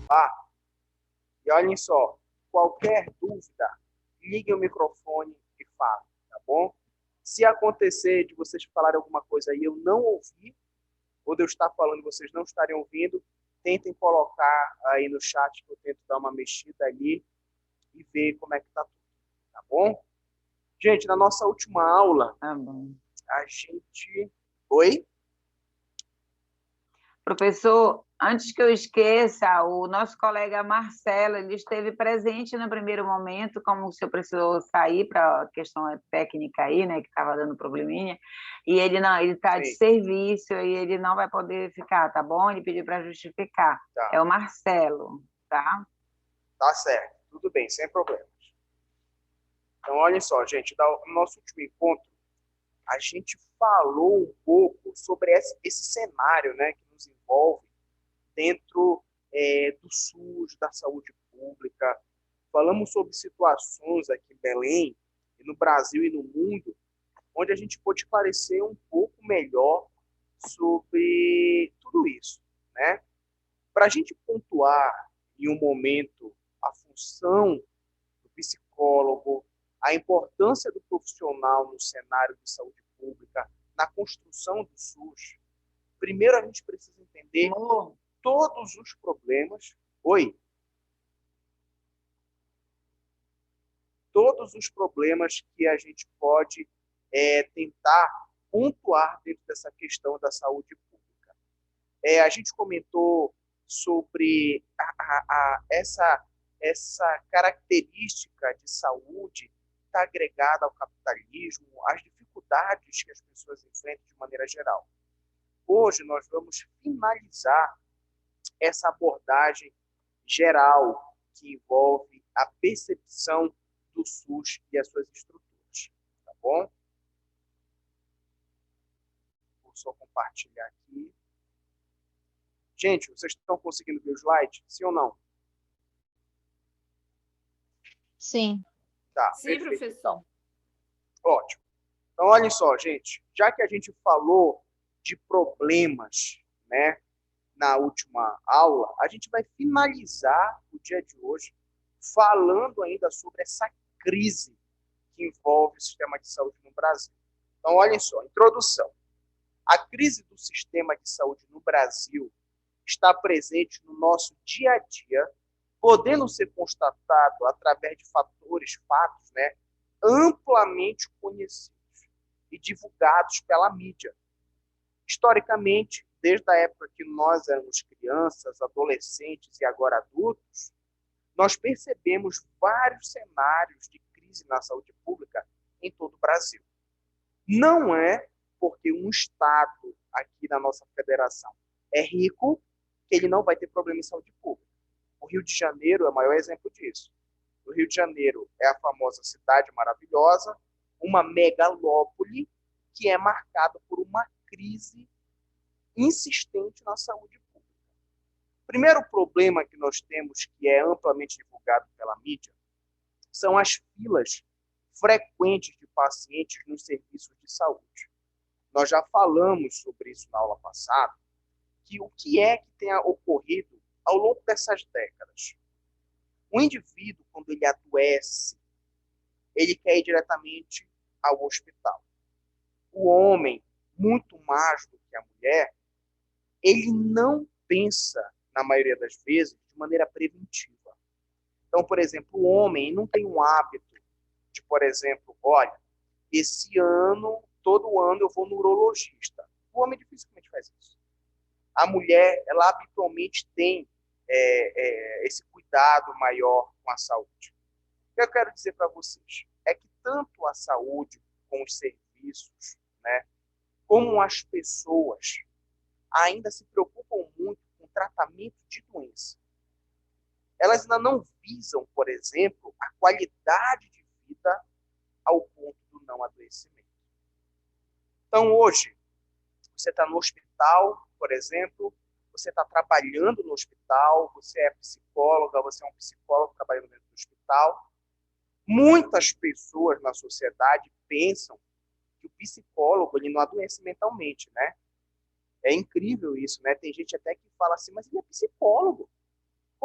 Ah, e olhem só, qualquer dúvida, ligue o microfone e fale, tá bom? Se acontecer de vocês falarem alguma coisa aí eu não ouvi, ou de eu estar falando e vocês não estarem ouvindo, tentem colocar aí no chat que eu tento dar uma mexida ali e ver como é que tá tudo, tá bom? Gente, na nossa última aula, Tá bom. a gente... Oi? Professor, antes que eu esqueça, o nosso colega Marcelo, ele esteve presente no primeiro momento, como o senhor precisou sair para a questão técnica aí, né, que estava dando probleminha, e ele não, ele está de Sim, serviço e ele não vai poder ficar, tá bom? Ele pediu para justificar. É tá. o Marcelo, tá? Tá certo. Tudo bem, sem problemas. Então, olhem só, gente, no nosso último encontro, a gente falou um pouco sobre esse cenário, né, que nos envolve dentro do SUS, da saúde pública. Falamos sobre situações aqui em Belém, e no Brasil e no mundo, onde a gente pôde esclarecer um pouco melhor sobre tudo isso, né? Para a gente pontuar em um momento a função do psicólogo, a importância do profissional no cenário de saúde pública, na construção do SUS, primeiro a gente precisa entender Amor, todos os problemas. Oi? Todos os problemas que a gente pode tentar pontuar dentro dessa questão da saúde pública. A gente comentou sobre essa característica de saúde está agregada ao capitalismo, às dificuldades que as pessoas enfrentam de maneira geral. Hoje nós vamos finalizar essa abordagem geral que envolve a percepção do SUS e as suas estruturas, tá bom? Vou só compartilhar aqui. Gente, vocês estão conseguindo ver o slide? Sim ou não? Sim. Tá, Sim, perfeito. professor. Ótimo. Então, olhem só, gente, já que a gente falou de problemas, né, na última aula, a gente vai finalizar o dia de hoje falando ainda sobre essa crise que envolve o sistema de saúde no Brasil. Então, olhem só, introdução. A crise do sistema de saúde no Brasil está presente no nosso dia a dia, podendo ser constatado através de fatos, né, amplamente conhecidos e divulgados pela mídia. Historicamente, desde a época que nós éramos crianças, adolescentes e agora adultos, nós percebemos vários cenários de crise na saúde pública em todo o Brasil. Não é porque um estado aqui na nossa federação é rico que ele não vai ter problema em saúde pública. O Rio de Janeiro é o maior exemplo disso. O Rio de Janeiro é a famosa cidade maravilhosa, uma megalópole que é marcada por uma crise insistente na saúde pública. O primeiro problema que nós temos, que é amplamente divulgado pela mídia, são as filas frequentes de pacientes nos serviços de saúde. Nós já falamos sobre isso na aula passada, que o que é que tem ocorrido ao longo dessas décadas? O indivíduo, quando ele adoece, ele quer ir diretamente ao hospital. O homem, muito mais do que a mulher, ele não pensa, na maioria das vezes, de maneira preventiva. Então, por exemplo, o homem não tem um hábito de, por exemplo, olha, esse ano, todo ano eu vou no urologista. O homem dificilmente faz isso. A mulher, ela habitualmente tem esse cuidado maior com a saúde. O que eu quero dizer para vocês é que tanto a saúde com os serviços, né, como as pessoas ainda se preocupam muito com o tratamento de doença. Elas ainda não visam, por exemplo, a qualidade de vida ao ponto do não adoecimento. Então, hoje, você está no hospital, por exemplo, você está trabalhando no hospital, você é psicóloga, você é um psicólogo trabalhando dentro do hospital. Muitas pessoas na sociedade pensam que o psicólogo ele não adoece mentalmente, né? É incrível isso, né? Tem gente até que fala assim, mas ele é psicólogo.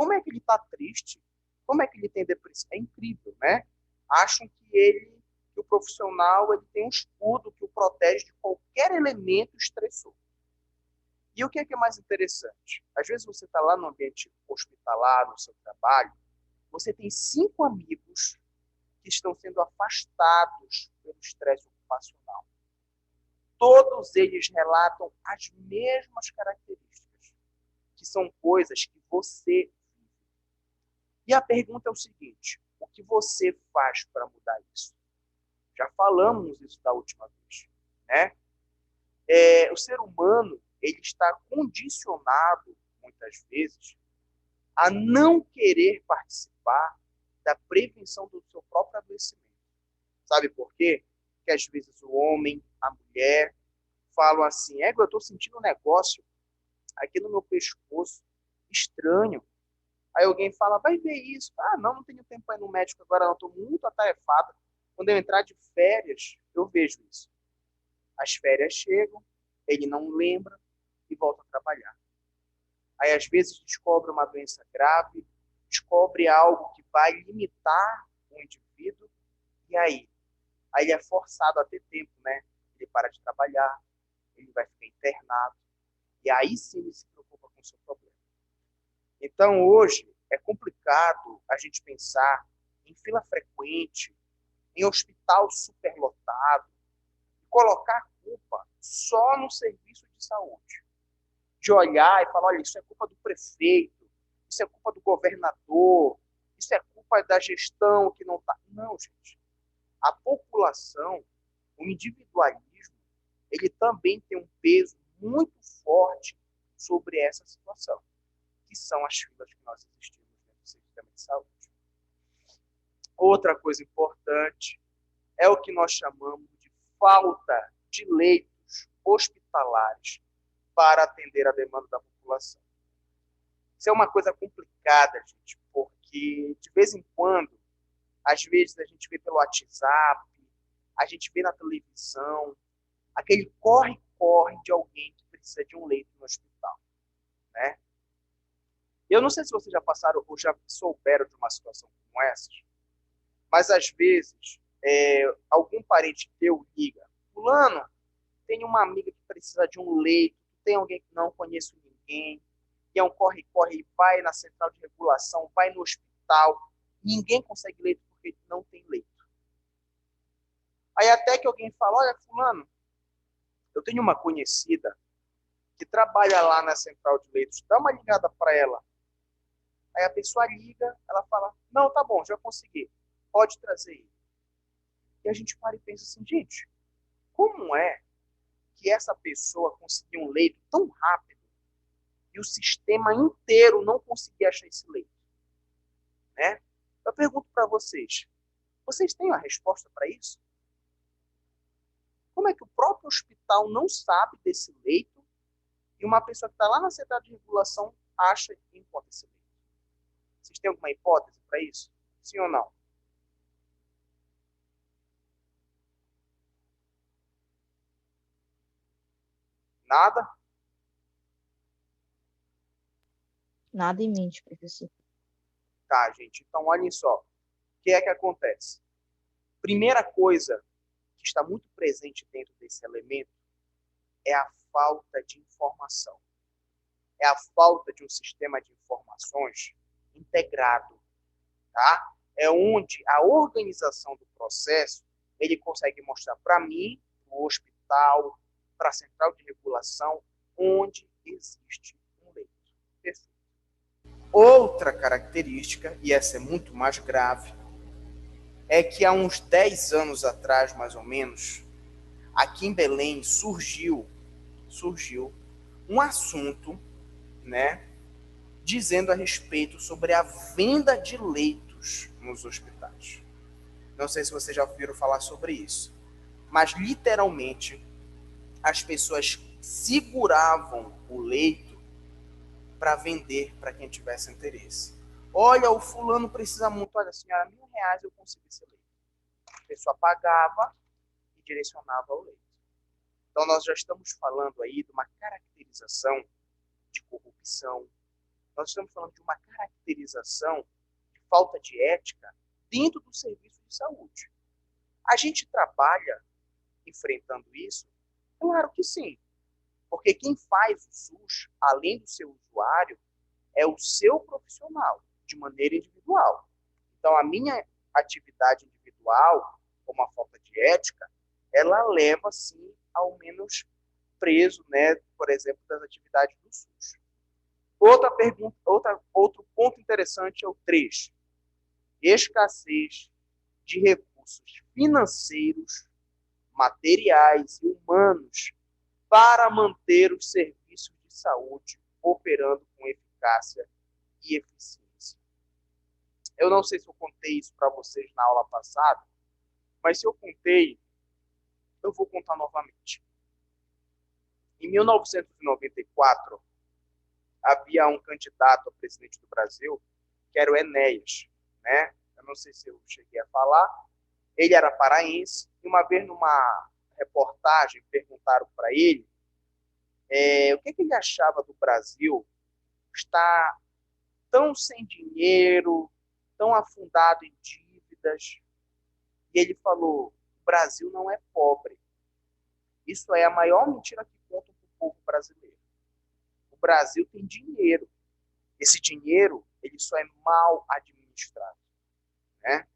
como é que ele está triste? Como é que ele tem depressão? É incrível, né? Acham que o profissional ele tem um escudo que o protege de qualquer elemento estressor. E o que é mais interessante? Às vezes você está lá no ambiente hospitalar, no seu trabalho, você tem 5 amigos que estão sendo afastados pelo estresse ocupacional. Todos eles relatam as mesmas características, que são coisas que você vive. E a pergunta é o seguinte: o que você faz para mudar isso? Já falamos isso da última vez, né? O ser humano ele está condicionado, muitas vezes, a não querer participar da prevenção do seu próprio adoecimento. Sabe por quê? Porque às vezes o homem, a mulher, falam assim, eu estou sentindo um negócio aqui no meu pescoço, estranho. Aí alguém fala, vai ver isso. Não tenho tempo para ir no médico agora, não, estou muito atarefada. Quando eu entrar de férias, eu vejo isso. As férias chegam, ele não lembra e volta a trabalhar. Aí, às vezes, descobre uma doença grave, descobre algo que vai limitar o indivíduo, e aí? Aí ele é forçado a ter tempo, né? Ele para de trabalhar, ele vai ficar internado, e aí sim ele se preocupa com o seu problema. Então, hoje, é complicado a gente pensar em fila frequente, em hospital superlotado, e colocar a culpa só no serviço de saúde. De olhar e falar, olha, isso é culpa do prefeito, isso é culpa do governador, isso é culpa da gestão que não está... Não, gente. A população, o individualismo, ele também tem um peso muito forte sobre essa situação, que são as filas que nós existimos dentro do sistema de saúde. Outra coisa importante é o que nós chamamos de falta de leitos hospitalares para atender a demanda da população. Isso é uma coisa complicada, gente, porque de vez em quando, às vezes a gente vê pelo WhatsApp, a gente vê na televisão, aquele corre-corre de alguém que precisa de um leito no hospital, né? Eu não sei se vocês já passaram ou já souberam de uma situação como essa, mas às vezes algum parente teu liga, fulano, tem uma amiga que precisa de um leito, tem alguém que não conheço ninguém, e é um corre-corre, vai na central de regulação, vai no hospital, ninguém consegue leito porque não tem leito. Aí até que alguém fala, olha, fulano, eu tenho uma conhecida que trabalha lá na central de leitos, dá uma ligada para ela. Aí a pessoa liga, ela fala, não, tá bom, já consegui, pode trazer ele. E a gente para e pensa assim, gente, como é que essa pessoa conseguiu um leito tão rápido e o sistema inteiro não conseguia achar esse leito? Né? Eu pergunto para vocês têm uma resposta para isso? Como é que o próprio hospital não sabe desse leito e uma pessoa que está lá na central de regulação acha e encontra esse leito? Vocês têm alguma hipótese para isso? Sim ou não? Nada? Nada em mente, professor. Tá, gente. Então, olhem só. O que é que acontece? Primeira coisa que está muito presente dentro desse elemento é a falta de informação. É a falta de um sistema de informações integrado, tá? É onde a organização do processo ele consegue mostrar para mim, para o hospital, para a central de regulação, onde existe um leito. Perfeito. Outra característica, e essa é muito mais grave, é que há uns 10 anos atrás, mais ou menos, aqui em Belém surgiu um assunto, né, dizendo a respeito sobre a venda de leitos nos hospitais. Não sei se vocês já ouviram falar sobre isso, mas literalmente as pessoas seguravam o leito para vender para quem tivesse interesse. Olha, o fulano precisa muito, olha senhora, R$1.000 eu consigo esse leito. A pessoa pagava e direcionava o leito. Então nós já estamos falando aí de uma caracterização de corrupção, Nós estamos falando de uma caracterização de falta de ética dentro do serviço de saúde. A gente trabalha enfrentando isso? Claro que sim. Porque quem faz o SUS, além do seu usuário, é o seu profissional, de maneira individual. Então, a minha atividade individual, como a falta de ética, ela leva, sim, ao menos preso, né, por exemplo, das atividades do SUS. Outro ponto interessante é o 3. Escassez de recursos financeiros, materiais e humanos para manter os serviços de saúde operando com eficácia e eficiência. Eu não sei se eu contei isso para vocês na aula passada, mas se eu contei, eu vou contar novamente. Em 1994, havia um candidato a presidente do Brasil, que era o Enéas, né? Eu não sei se eu cheguei a falar. Ele era paraense, e uma vez numa reportagem perguntaram para ele o que ele achava do Brasil estar tão sem dinheiro, tão afundado em dívidas. E ele falou: o Brasil não é pobre. Isso é a maior mentira que contam para o povo brasileiro. O Brasil tem dinheiro. Esse dinheiro, ele só é mal administrado, né?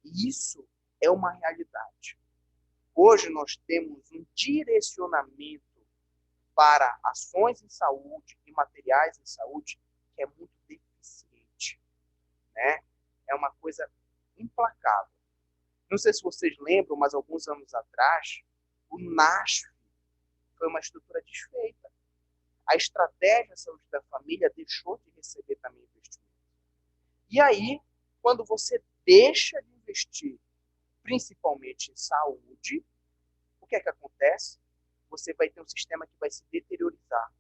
E isso é uma realidade. Hoje nós temos um direcionamento para ações em saúde e materiais em saúde que é muito deficiente, né? É uma coisa implacável. Não sei se vocês lembram, mas alguns anos atrás, o NASF foi uma estrutura desfeita. A estratégia de saúde da família deixou de receber também investimento. E aí, quando você deixa de investir, principalmente em saúde, o que é que acontece? Você vai ter um sistema que vai se deteriorizar.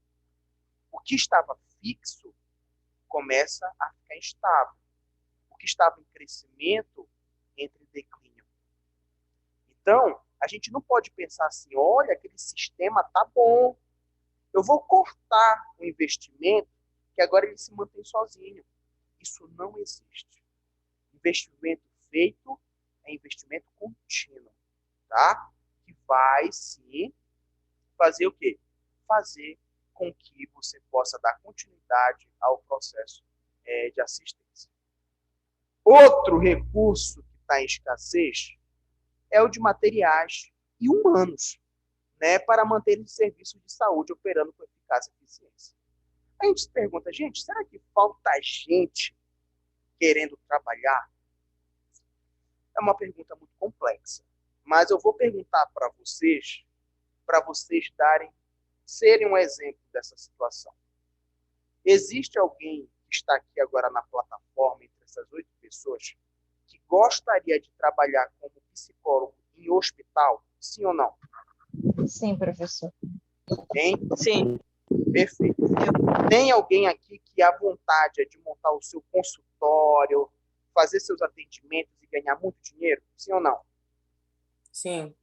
O que estava fixo começa a ficar instável. O que estava em crescimento entra em declínio. Então, a gente não pode pensar assim: olha, aquele sistema tá bom, eu vou cortar o investimento, que agora ele se mantém sozinho. Isso não existe. Investimento feito é investimento contínuo, tá? Que vai, sim, fazer o quê? Fazer com que você possa dar continuidade ao processo de assistência. Outro recurso que está em escassez é o de materiais e humanos, né, para manter os serviços de saúde operando com eficácia e eficiência. A gente se pergunta: gente, será que falta gente querendo trabalhar? É uma pergunta muito complexa, mas eu vou perguntar para vocês serem um exemplo dessa situação. Existe alguém que está aqui agora na plataforma, entre essas 8 pessoas, que gostaria de trabalhar como psicólogo em hospital? Sim ou não? Sim, professor. Hein? Sim. Perfeito. Tem alguém aqui que a vontade é de montar o seu consultório, fazer seus atendimentos e ganhar muito dinheiro? Sim ou não? Sim.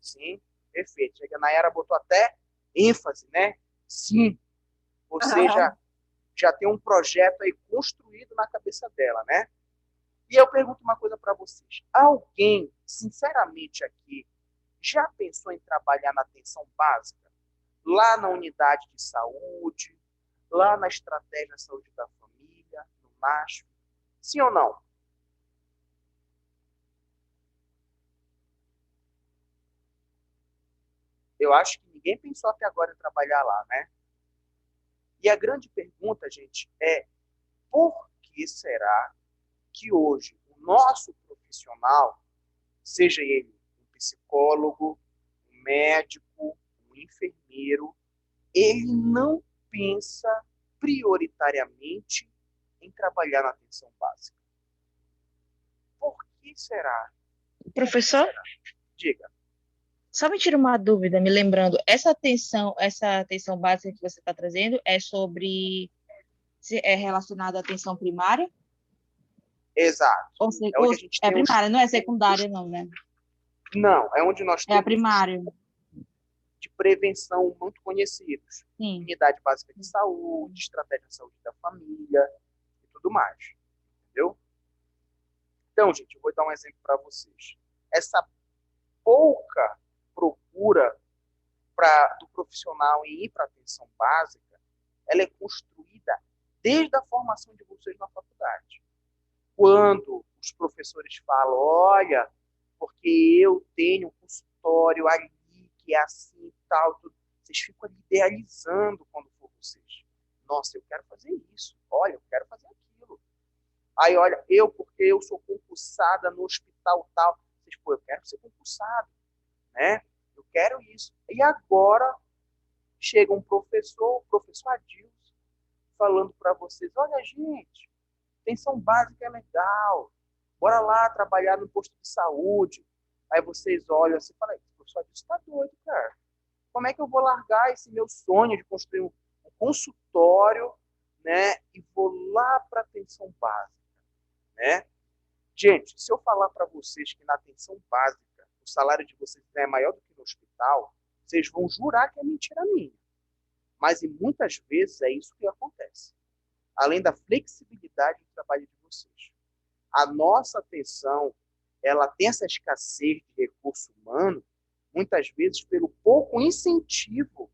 Sim, perfeito. A Nayara botou até ênfase, né? Sim. Ou seja, já tem um projeto aí construído na cabeça dela, né? E eu pergunto uma coisa para vocês. Alguém, sinceramente aqui, já pensou em trabalhar na atenção básica? Lá na unidade de saúde, lá na estratégia de saúde da família, no NASF? Sim ou não? Eu acho que ninguém pensou até agora em trabalhar lá, né? E a grande pergunta, gente, é: por que será que hoje o nosso profissional, seja ele um psicólogo, um médico, um enfermeiro, ele não pensa prioritariamente em trabalhar na atenção básica? Por que será? Professor, Diga. só me tira uma dúvida, me lembrando, essa atenção básica que você está trazendo é relacionada à atenção primária? Exato. É onde a gente é tem primária, não é secundária, não, né? Não, é onde nós temos... É a primária. de prevenção muito conhecidos. Sim. Unidade básica de saúde, estratégia de saúde da família e tudo mais. Entendeu? Então, gente, eu vou dar um exemplo para vocês. Essa pouca procura do profissional em ir para a atenção básica, ela é construída desde a formação de vocês na faculdade. Quando os professores falam, olha, porque eu tenho um consultório ali, que é assim e tal, tudo. Vocês ficam ali idealizando quando for vocês. Nossa, eu quero fazer isso. Olha, eu quero fazer aquilo. Aí, olha, porque eu sou concursada no hospital tal. Vocês, pô, eu quero ser concursado, né? Eu quero isso. E agora chega um professor, o professor Adilson, falando para vocês, olha, gente, atenção básica é legal. Bora lá trabalhar no posto de saúde. Aí vocês olham assim e falam, o professor Adilson está doido, cara. Como é que eu vou largar esse meu sonho de construir um consultório, né, e vou lá para a atenção básica, né? Gente, se eu falar para vocês que na atenção básica o salário de vocês é maior do que no hospital, vocês vão jurar que é mentira minha. Mas, e muitas vezes, é isso que acontece. Além da flexibilidade do trabalho de vocês. A nossa atenção, ela tem essa escassez de recurso humano, muitas vezes pelo pouco incentivo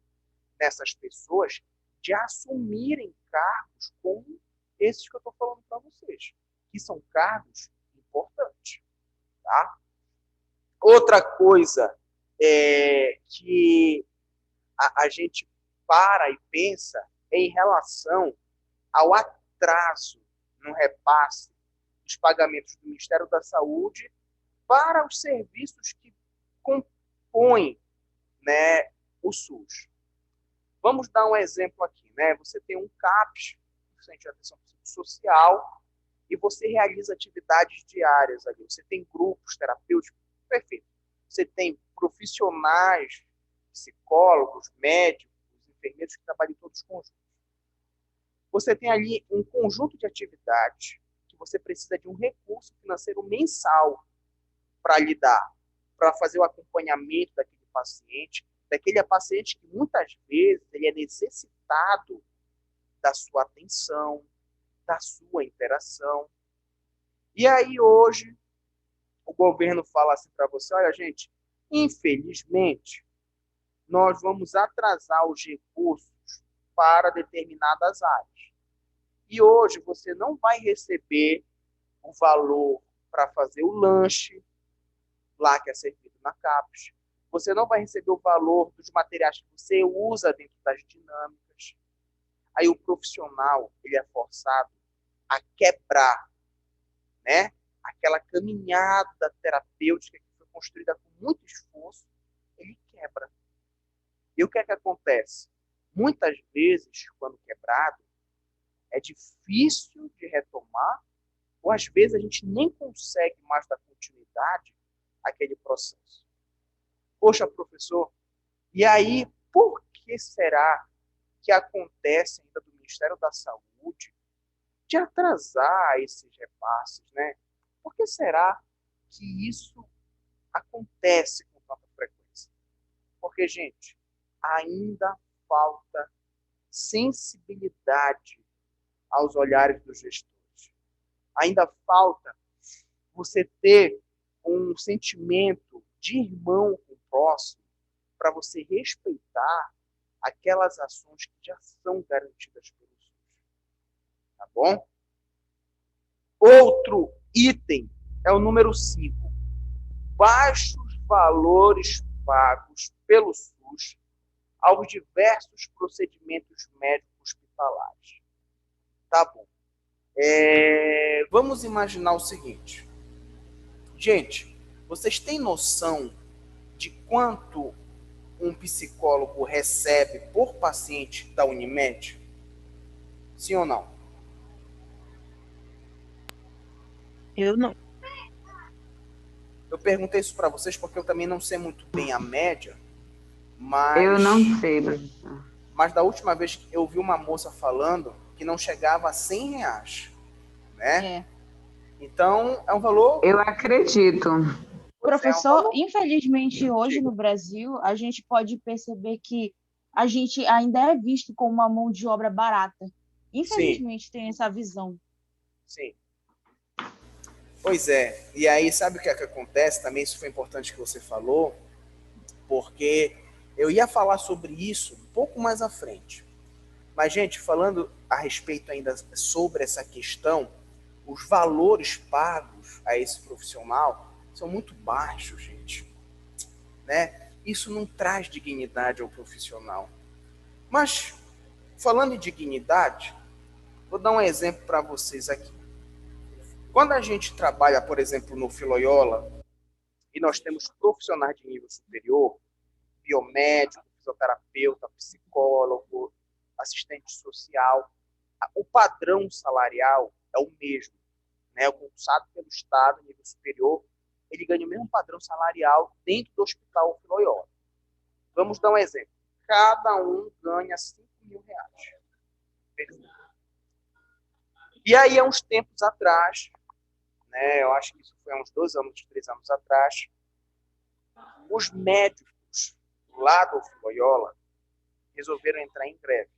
nessas pessoas de assumirem cargos como esses que eu estou falando para vocês, que são cargos importantes. Tá? Outra coisa que a gente para e pensa é em relação ao atraso no repasse dos pagamentos do Ministério da Saúde para os serviços que compõem, né, o SUS. Vamos dar um exemplo aqui, né? Você tem um CAPS, Centro de Atenção Psicossocial, e você realiza atividades diárias ali. Você tem grupos terapêuticos, perfeito. Você tem profissionais, psicólogos, médicos, enfermeiros que trabalham todos conjuntos. Você tem ali um conjunto de atividades que você precisa de um recurso financeiro mensal para lidar, para fazer o acompanhamento daquele paciente que muitas vezes ele é necessitado da sua atenção, da sua interação. E aí hoje o governo fala assim para você, olha gente, infelizmente nós vamos atrasar os recursos para determinadas áreas. E hoje você não vai receber o valor para fazer o lanche lá que é servido na CAPES. Você não vai receber o valor dos materiais que você usa dentro das dinâmicas. Aí o profissional ele é forçado a quebrar, né, aquela caminhada terapêutica que foi construída com muito esforço, ele quebra. E o que é que acontece? Muitas vezes, quando quebrado, é difícil de retomar, ou às vezes a gente nem consegue mais dar continuidade àquele processo. Poxa, professor, e aí por que será que acontece ainda do Ministério da Saúde de atrasar esses repasses, né? Por que será que isso acontece com tanta frequência? Porque, gente, ainda falta sensibilidade aos olhares dos gestores. Ainda falta você ter um sentimento de irmão com o próximo para você respeitar aquelas ações que já são garantidas pelo SUS. Tá bom? Outro item é o número 5. Baixos valores pagos pelo SUS aos diversos procedimentos médicos hospitalares. Tá bom. Vamos imaginar o seguinte. Gente, vocês têm noção de quanto um psicólogo recebe por paciente da Unimed? Sim ou não? Eu não. Eu perguntei isso para vocês porque eu também não sei muito bem a média, mas... Eu não sei, professor. Mas da última vez que eu vi uma moça falando que não chegava a R$100, né? É. Então, é um valor... Eu acredito. Professor, infelizmente hoje no Brasil, a gente pode perceber que a gente ainda é visto como uma mão de obra barata. Infelizmente tem essa visão. Sim. Pois é. E aí, sabe o que é que acontece? Também isso foi importante que você falou, porque eu ia falar sobre isso um pouco mais à frente. Mas, gente, falando a respeito ainda sobre essa questão, os valores pagos a esse profissional são muito baixos, gente. Né? Isso não traz dignidade ao profissional. Mas, falando em dignidade, vou dar um exemplo para vocês aqui. Quando a gente trabalha, por exemplo, no Filoiola, e nós temos profissionais de nível superior, biomédico, fisioterapeuta, psicólogo, assistente social, o padrão salarial é o mesmo. Né? O concursado pelo Estado, nível superior, ele ganha o mesmo padrão salarial dentro do Hospital Filoiola. Vamos dar um exemplo. Cada um ganha R$5.000. Perfeito. E aí, há uns tempos atrás, né, eu acho que isso foi há uns 2 anos, 3 anos atrás, os médicos lá do Filoiola resolveram entrar em greve.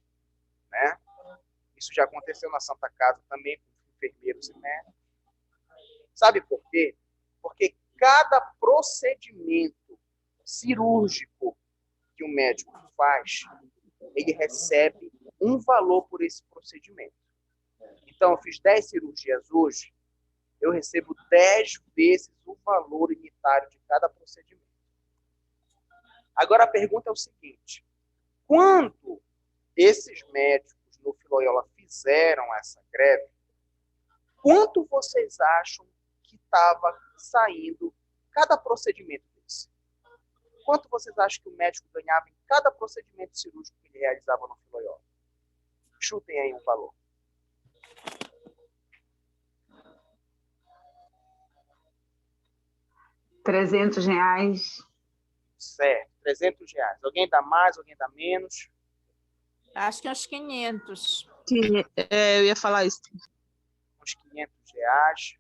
Né? Isso já aconteceu na Santa Casa também, com enfermeiros e médicos. Sabe por quê? Porque cada procedimento cirúrgico que o médico faz, ele recebe um valor por esse procedimento. Então, eu fiz 10 cirurgias hoje, eu recebo 10 vezes o valor unitário de cada procedimento. Agora, a pergunta é o seguinte: quando esses médicos no Filoiola fizeram essa greve, quanto vocês acham que estava saindo cada procedimento desse? Quanto vocês acham que o médico ganhava em cada procedimento cirúrgico que ele realizava no Filoiola? Chutem aí um valor. R$300. Certo, R$300. Alguém dá mais, alguém dá menos? Acho que uns 500. Eu ia falar isso. Uns R$500.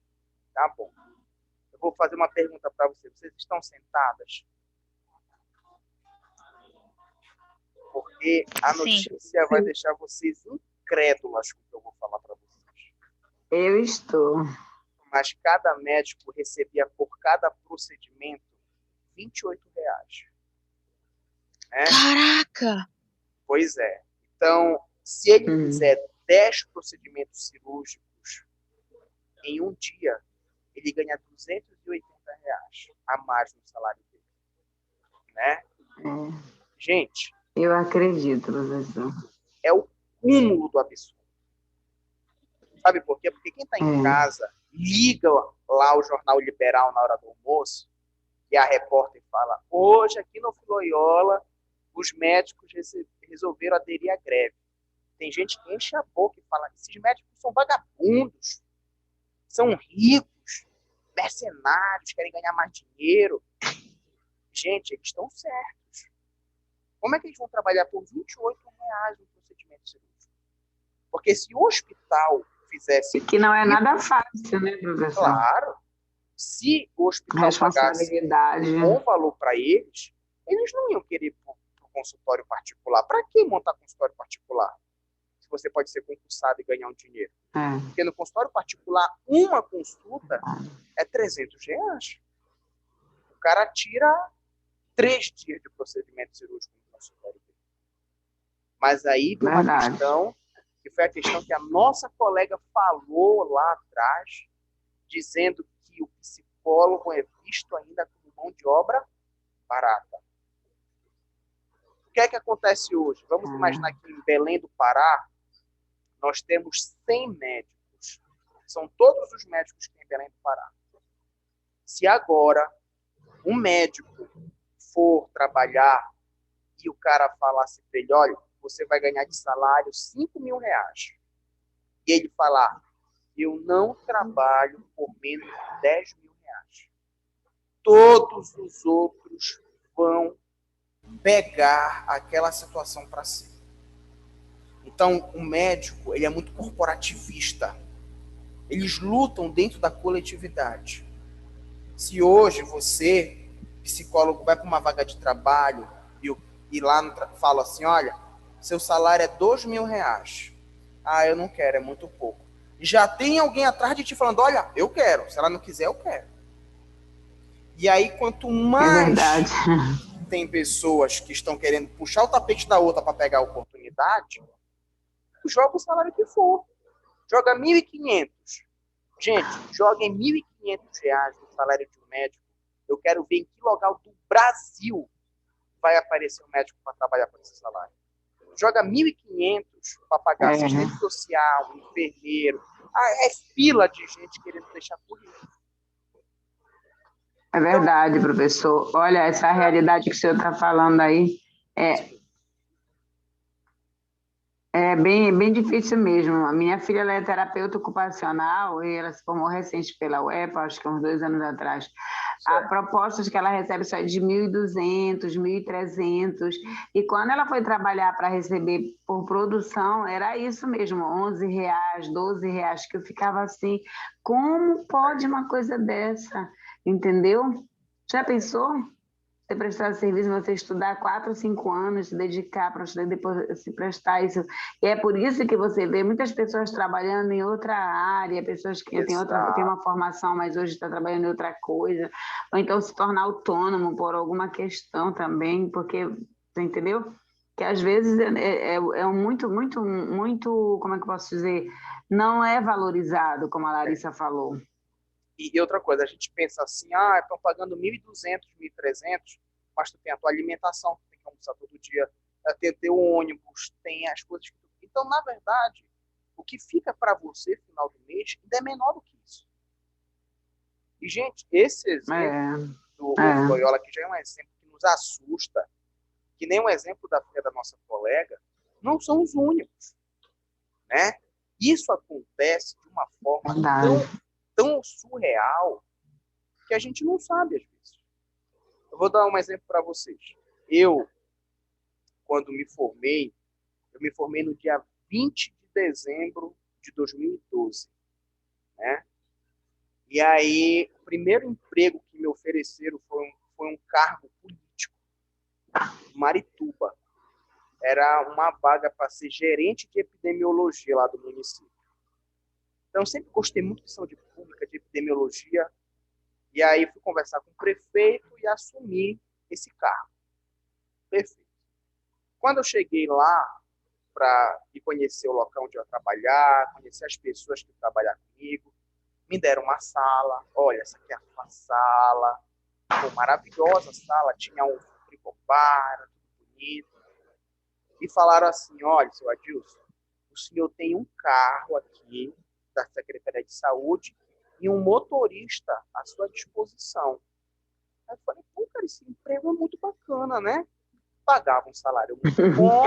Tá bom. Eu vou fazer uma pergunta para vocês. Vocês estão sentadas? Porque a notícia vai deixar vocês incrédulas com o que eu vou falar para vocês. Eu estou. Mas cada médico recebia por cada procedimento R$28. Né? Caraca! Pois é. Então, se ele fizer 10 procedimentos cirúrgicos em um dia, ele ganha R$280 a mais no salário dele. Né? Gente, eu acredito, professor. É o cúmulo do absurdo. Sabe por quê? Porque quem está em casa liga lá o Jornal Liberal na hora do almoço e a repórter fala: hoje aqui no Filoiola os médicos resolveram aderir à greve. Tem gente que enche a boca e fala: esses médicos são vagabundos, são ricos, mercenários, querem ganhar mais dinheiro. Gente, eles estão certos. Como é que eles vão trabalhar por R$28 no procedimento cirúrgico? Porque se o hospital fizesse... E que não é nada fácil, né, professor? Claro. Se o hospital pagasse um bom valor para eles, eles não iam querer ir para o consultório particular. Para que montar consultório particular? Se você pode ser concursado e ganhar um dinheiro. Porque no consultório particular, uma consulta é R$300. O cara tira 3 dias de procedimento cirúrgico no consultório dele. Mas aí tem uma questão, que foi a questão que a nossa colega falou lá atrás, dizendo que o psicólogo é visto ainda como mão de obra barata. O que é que acontece hoje? Vamos imaginar que em Belém do Pará, nós temos 100 médicos. São todos os médicos que tem em Belém do Pará. Se agora um médico for trabalhar e o cara falasse para ele: olha, você vai ganhar de salário R$5.000. E ele falar: eu não trabalho por menos de R$10.000. Todos os outros vão pegar aquela situação para si. Então, o médico, ele é muito corporativista. Eles lutam dentro da coletividade. Se hoje você, psicólogo, vai para uma vaga de trabalho e lá fala assim, olha, seu salário é R$ 2.000. Ah, eu não quero, é muito pouco. Já tem alguém atrás de ti falando, olha, eu quero. Se ela não quiser, eu quero. E aí, quanto É mais verdade. tem pessoas que estão querendo puxar o tapete da outra para pegar a oportunidade, joga o salário que for. Joga 1.500. Gente, joguem R$ 1.500 no salário de um médico. Eu quero ver em que local do Brasil vai aparecer um médico para trabalhar com esse salário. Joga 1.500 para pagar assistente social, enfermeiro. É fila de gente querendo deixar currículo. É verdade, professor. Olha, essa realidade que o senhor está falando aí é bem difícil mesmo. A minha filha ela é terapeuta ocupacional e ela se formou recente pela UEPA, acho que uns 2 anos atrás. A proposta que ela recebe só é de 1.200, 1.300. E quando ela foi trabalhar para receber por produção, era isso mesmo, R$ 11, R$ 12, que eu ficava assim, como pode uma coisa dessa? Entendeu? Já pensou? Você prestar serviço, você estudar 4 ou 5 anos, se dedicar para depois se prestar isso. E é por isso que você vê muitas pessoas trabalhando em outra área, pessoas que têm uma formação, mas hoje está trabalhando em outra coisa, ou então se tornar autônomo por alguma questão também, porque, você entendeu? Que às vezes é muito, como é que eu posso dizer? Não é valorizado, como a Larissa falou. E outra coisa, a gente pensa assim, estão pagando 1.200, 1.300, mas tu tem a tua alimentação, tu tem que almoçar todo dia, tem teu ônibus, tem as coisas que tu... Então, na verdade, o que fica para você no final do mês ainda é menor do que isso. E, gente, esse exemplo do Loyola aqui já é um exemplo que nos assusta, que nem o exemplo da filha da nossa colega, não são os únicos, né? Isso acontece de uma forma tão surreal que a gente não sabe às vezes. Eu vou dar um exemplo para vocês. Eu, quando me formei no dia 20 de dezembro de 2012, né? E aí, o primeiro emprego que me ofereceram foi um cargo político, em Marituba. Era uma vaga para ser gerente de epidemiologia lá do município. Então, eu sempre gostei muito de saúde pública, de epidemiologia. E aí fui conversar com o prefeito e assumi esse cargo. Perfeito. Quando eu cheguei lá para conhecer o local onde eu ia trabalhar, conhecer as pessoas que trabalhavam comigo, me deram uma sala. Olha, essa aqui é a sala. Pô, maravilhosa sala. Tinha um frigobar, tudo bonito. E falaram assim, olha, seu Adilson, o senhor tem um carro aqui da Secretaria de Saúde e um motorista à sua disposição. Aí eu falei, pô, cara, esse emprego é muito bacana, né? Pagava um salário muito bom,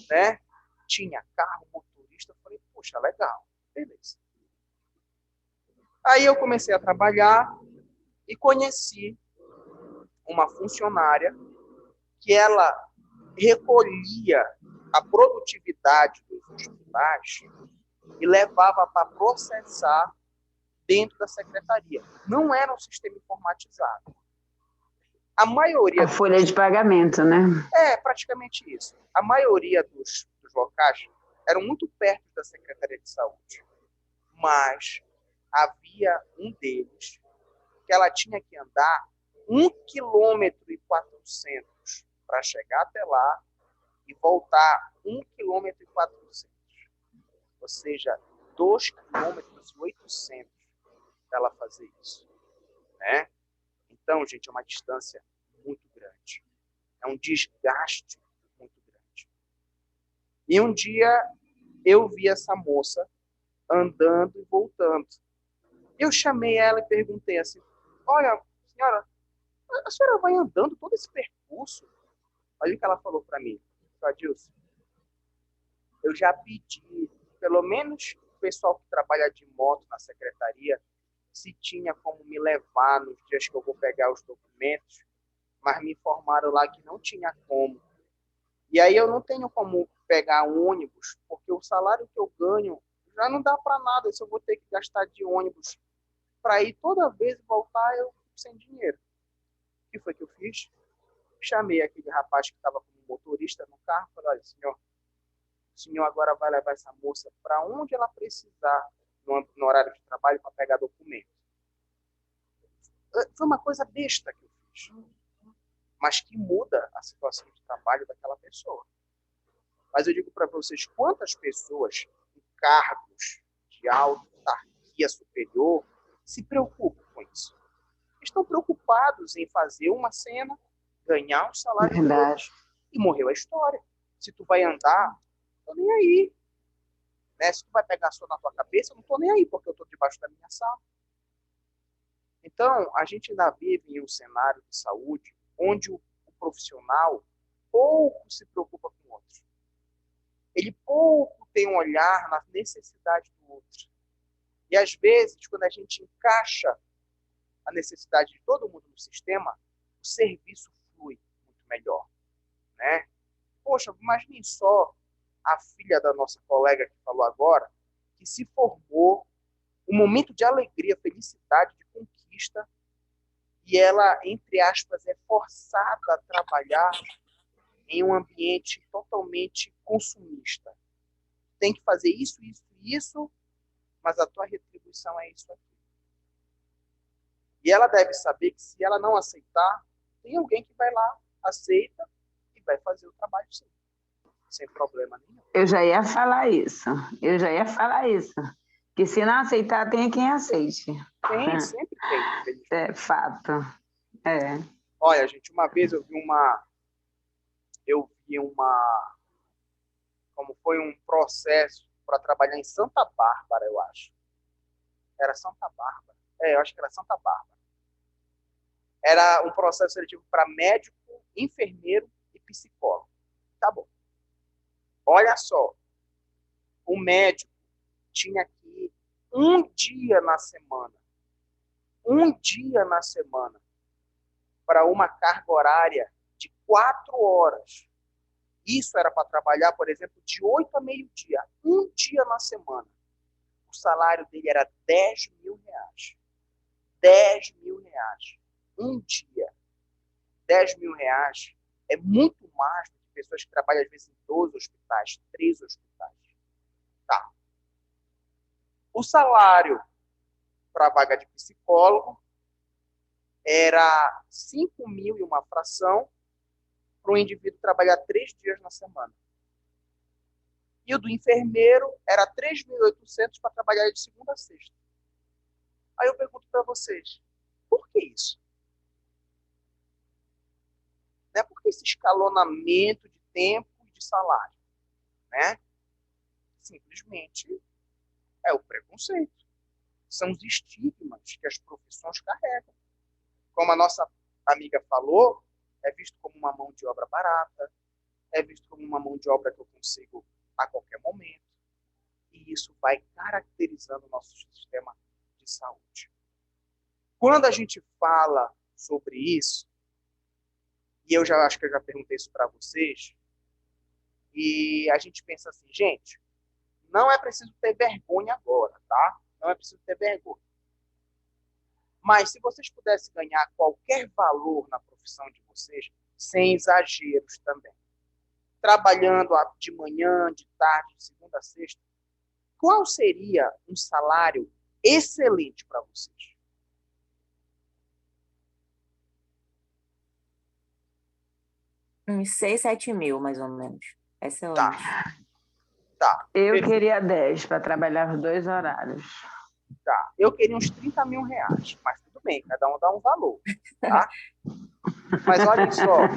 né? Tinha carro, motorista. Eu falei, poxa, legal, beleza. Aí eu comecei a trabalhar e conheci uma funcionária que ela recolhia a produtividade dos hospitais e levava para processar dentro da secretaria. Não era um sistema informatizado. A maioria... A folha de pagamento, né? É, praticamente isso. A maioria dos locais eram muito perto da Secretaria de Saúde. Mas havia um deles que ela tinha que andar 1,4 km para chegar até lá e voltar 1,4 km. Ou seja, 2,8 km para ela fazer isso, né? Então, gente, é uma distância muito grande. É um desgaste muito grande. E um dia eu vi essa moça andando e voltando. Eu chamei ela e perguntei assim, olha, senhora, a senhora vai andando todo esse percurso? Olha o que ela falou para mim. Adilson, eu já pedi, pelo menos o pessoal que trabalha de moto na secretaria, se tinha como me levar nos dias que eu vou pegar os documentos, mas me informaram lá que não tinha como. E aí eu não tenho como pegar um ônibus, porque o salário que eu ganho já não dá para nada, se eu vou ter que gastar de ônibus para ir toda vez e voltar, eu sem dinheiro. O que foi que eu fiz? Chamei aquele rapaz que estava como motorista no carro e falei, olha, o senhor agora vai levar essa moça para onde ela precisar no horário de trabalho para pegar documento. Foi uma coisa besta que eu fiz, mas que muda a situação de trabalho daquela pessoa. Mas eu digo para vocês, quantas pessoas em cargos de autarquia superior se preocupam com isso? Estão preocupados em fazer uma cena, ganhar um salário e morreu a história. Se tu vai andar, tô nem aí. Né? Se tu vai pegar só na tua cabeça, eu não tô nem aí, porque eu tô debaixo da minha sala. Então, a gente ainda vive em um cenário de saúde onde o profissional pouco se preocupa com o outro. Ele pouco tem um olhar na necessidade do outro. E, às vezes, quando a gente encaixa a necessidade de todo mundo no sistema, o serviço flui muito melhor. Né? Poxa, imagine só a filha da nossa colega que falou agora, que se formou, um momento de alegria, felicidade, de conquista, e ela, entre aspas, é forçada a trabalhar em um ambiente totalmente consumista. Tem que fazer isso, isso e isso, mas a tua retribuição é isso aqui. E ela deve saber que se ela não aceitar, tem alguém que vai lá, aceita e vai fazer o trabalho sim, sem problema nenhum. Eu já ia falar isso. Que se não aceitar, tem quem aceite. Tem, sempre tem. É fato. É. Olha, gente, uma vez eu vi como foi um processo para trabalhar em Santa Bárbara, eu acho. Era Santa Bárbara? Eu acho que era Santa Bárbara. Era um processo seletivo para médico, enfermeiro e psicólogo. Tá bom. Olha só, o médico tinha que ir um dia na semana para uma carga horária de 4 horas. Isso era para trabalhar, por exemplo, de 8 a meio-dia, um dia na semana. O salário dele era R$10.000. R$10.000. Um dia. R$10.000 é muito mais do que pessoas que trabalham, às vezes, em 2 hospitais, 3 hospitais. Tá. O salário para a vaga de psicólogo era 5.000 e uma fração para o indivíduo trabalhar 3 dias na semana. E o do enfermeiro era 3.800 para trabalhar de segunda a sexta. Aí eu pergunto para vocês, por que isso? Não é porque esse escalonamento de tempo e de salário, né? Simplesmente é o preconceito. São os estigmas que as profissões carregam. Como a nossa amiga falou, é visto como uma mão de obra barata, é visto como uma mão de obra que eu consigo a qualquer momento. E isso vai caracterizando o nosso sistema de saúde. Quando a gente fala sobre isso, e eu já acho que eu já perguntei isso para vocês, e a gente pensa assim, gente, não é preciso ter vergonha agora, tá? Não é preciso ter vergonha. Mas se vocês pudessem ganhar qualquer valor na profissão de vocês, sem exageros também, trabalhando de manhã, de tarde, de segunda a sexta, qual seria um salário excelente para vocês? Uns 6, 7 mil, mais ou menos. Excelente. Tá. Eu queria 10 para trabalhar os 2 horários. Tá. Eu queria uns R$30.000, mas tudo bem, cada um dá um valor, tá? Mas olha só.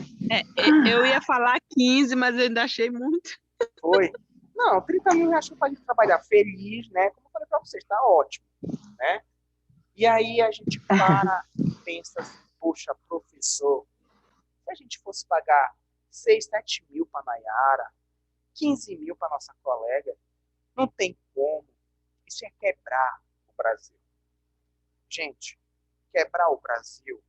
Eu ia falar 15, mas eu ainda achei muito. Foi? Não, R$30.000 para a gente trabalhar feliz, né? Como eu falei para vocês, tá ótimo, né? E aí a gente para e pensa assim, poxa, professor, se a gente fosse pagar 6, 7 mil para a Nayara, 15 mil para nossa colega, não tem como. Isso é quebrar o Brasil. Gente, quebrar o Brasil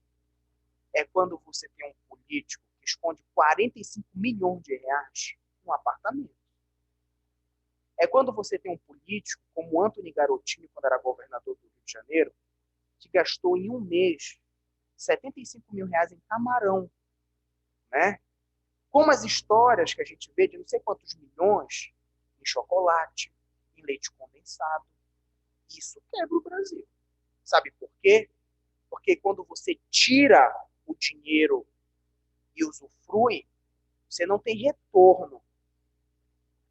é quando você tem um político que esconde 45 milhões de reais num apartamento. É quando você tem um político como Antony Garotinho, quando era governador do Rio de Janeiro, que gastou em um mês R$ 75 mil em camarão, né? Como as histórias que a gente vê de não sei quantos milhões em chocolate, em leite condensado. Isso quebra o Brasil. Sabe por quê? Porque quando você tira o dinheiro e usufrui, você não tem retorno.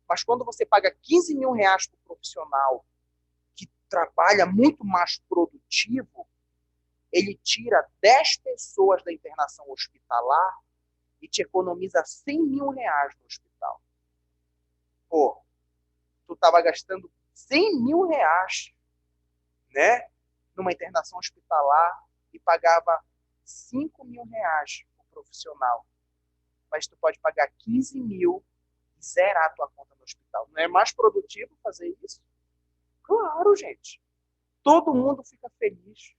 Mas quando você paga R$ 15 mil para o profissional que trabalha muito mais produtivo, ele tira 10 pessoas da internação hospitalar e te economiza R$ 100 mil no hospital. Pô, tu estava gastando R$ 100 mil, né, numa internação hospitalar e pagava R$ 5 mil pro profissional. Mas tu pode pagar 15 mil e zerar a tua conta no hospital. Não é mais produtivo fazer isso? Claro, gente. Todo mundo fica feliz,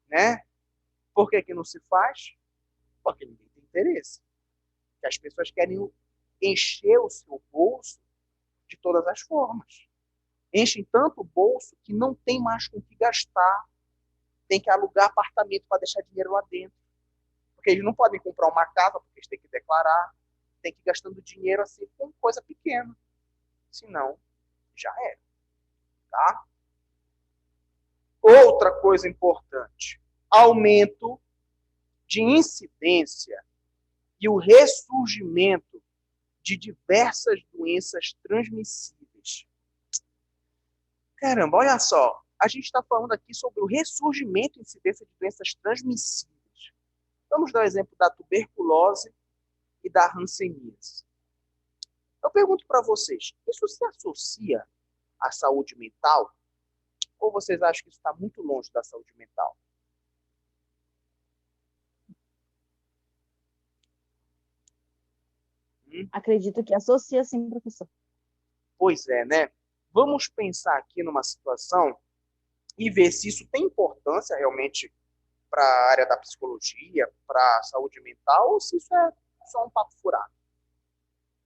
né? Por que que não se faz? Porque ninguém tem interesse. Que as pessoas querem encher o seu bolso de todas as formas. Enchem tanto o bolso que não tem mais com o que gastar. Tem que alugar apartamento para deixar dinheiro lá dentro. Porque eles não podem comprar uma casa, porque eles têm que declarar. Tem que ir gastando dinheiro assim com coisa pequena. Senão, já era. Tá? Outra coisa importante. Aumento de incidência e o ressurgimento de diversas doenças transmissíveis. Caramba, olha só. A gente está falando aqui sobre o ressurgimento e incidência de doenças transmissíveis. Vamos dar o exemplo da tuberculose e da hanseníase. Eu pergunto para vocês, isso se associa à saúde mental? Ou vocês acham que isso está muito longe da saúde mental? Acredito que associa sim, professor. Pois é, né? Vamos pensar aqui numa situação e ver se isso tem importância realmente para a área da psicologia, para a saúde mental, ou se isso é só um papo furado.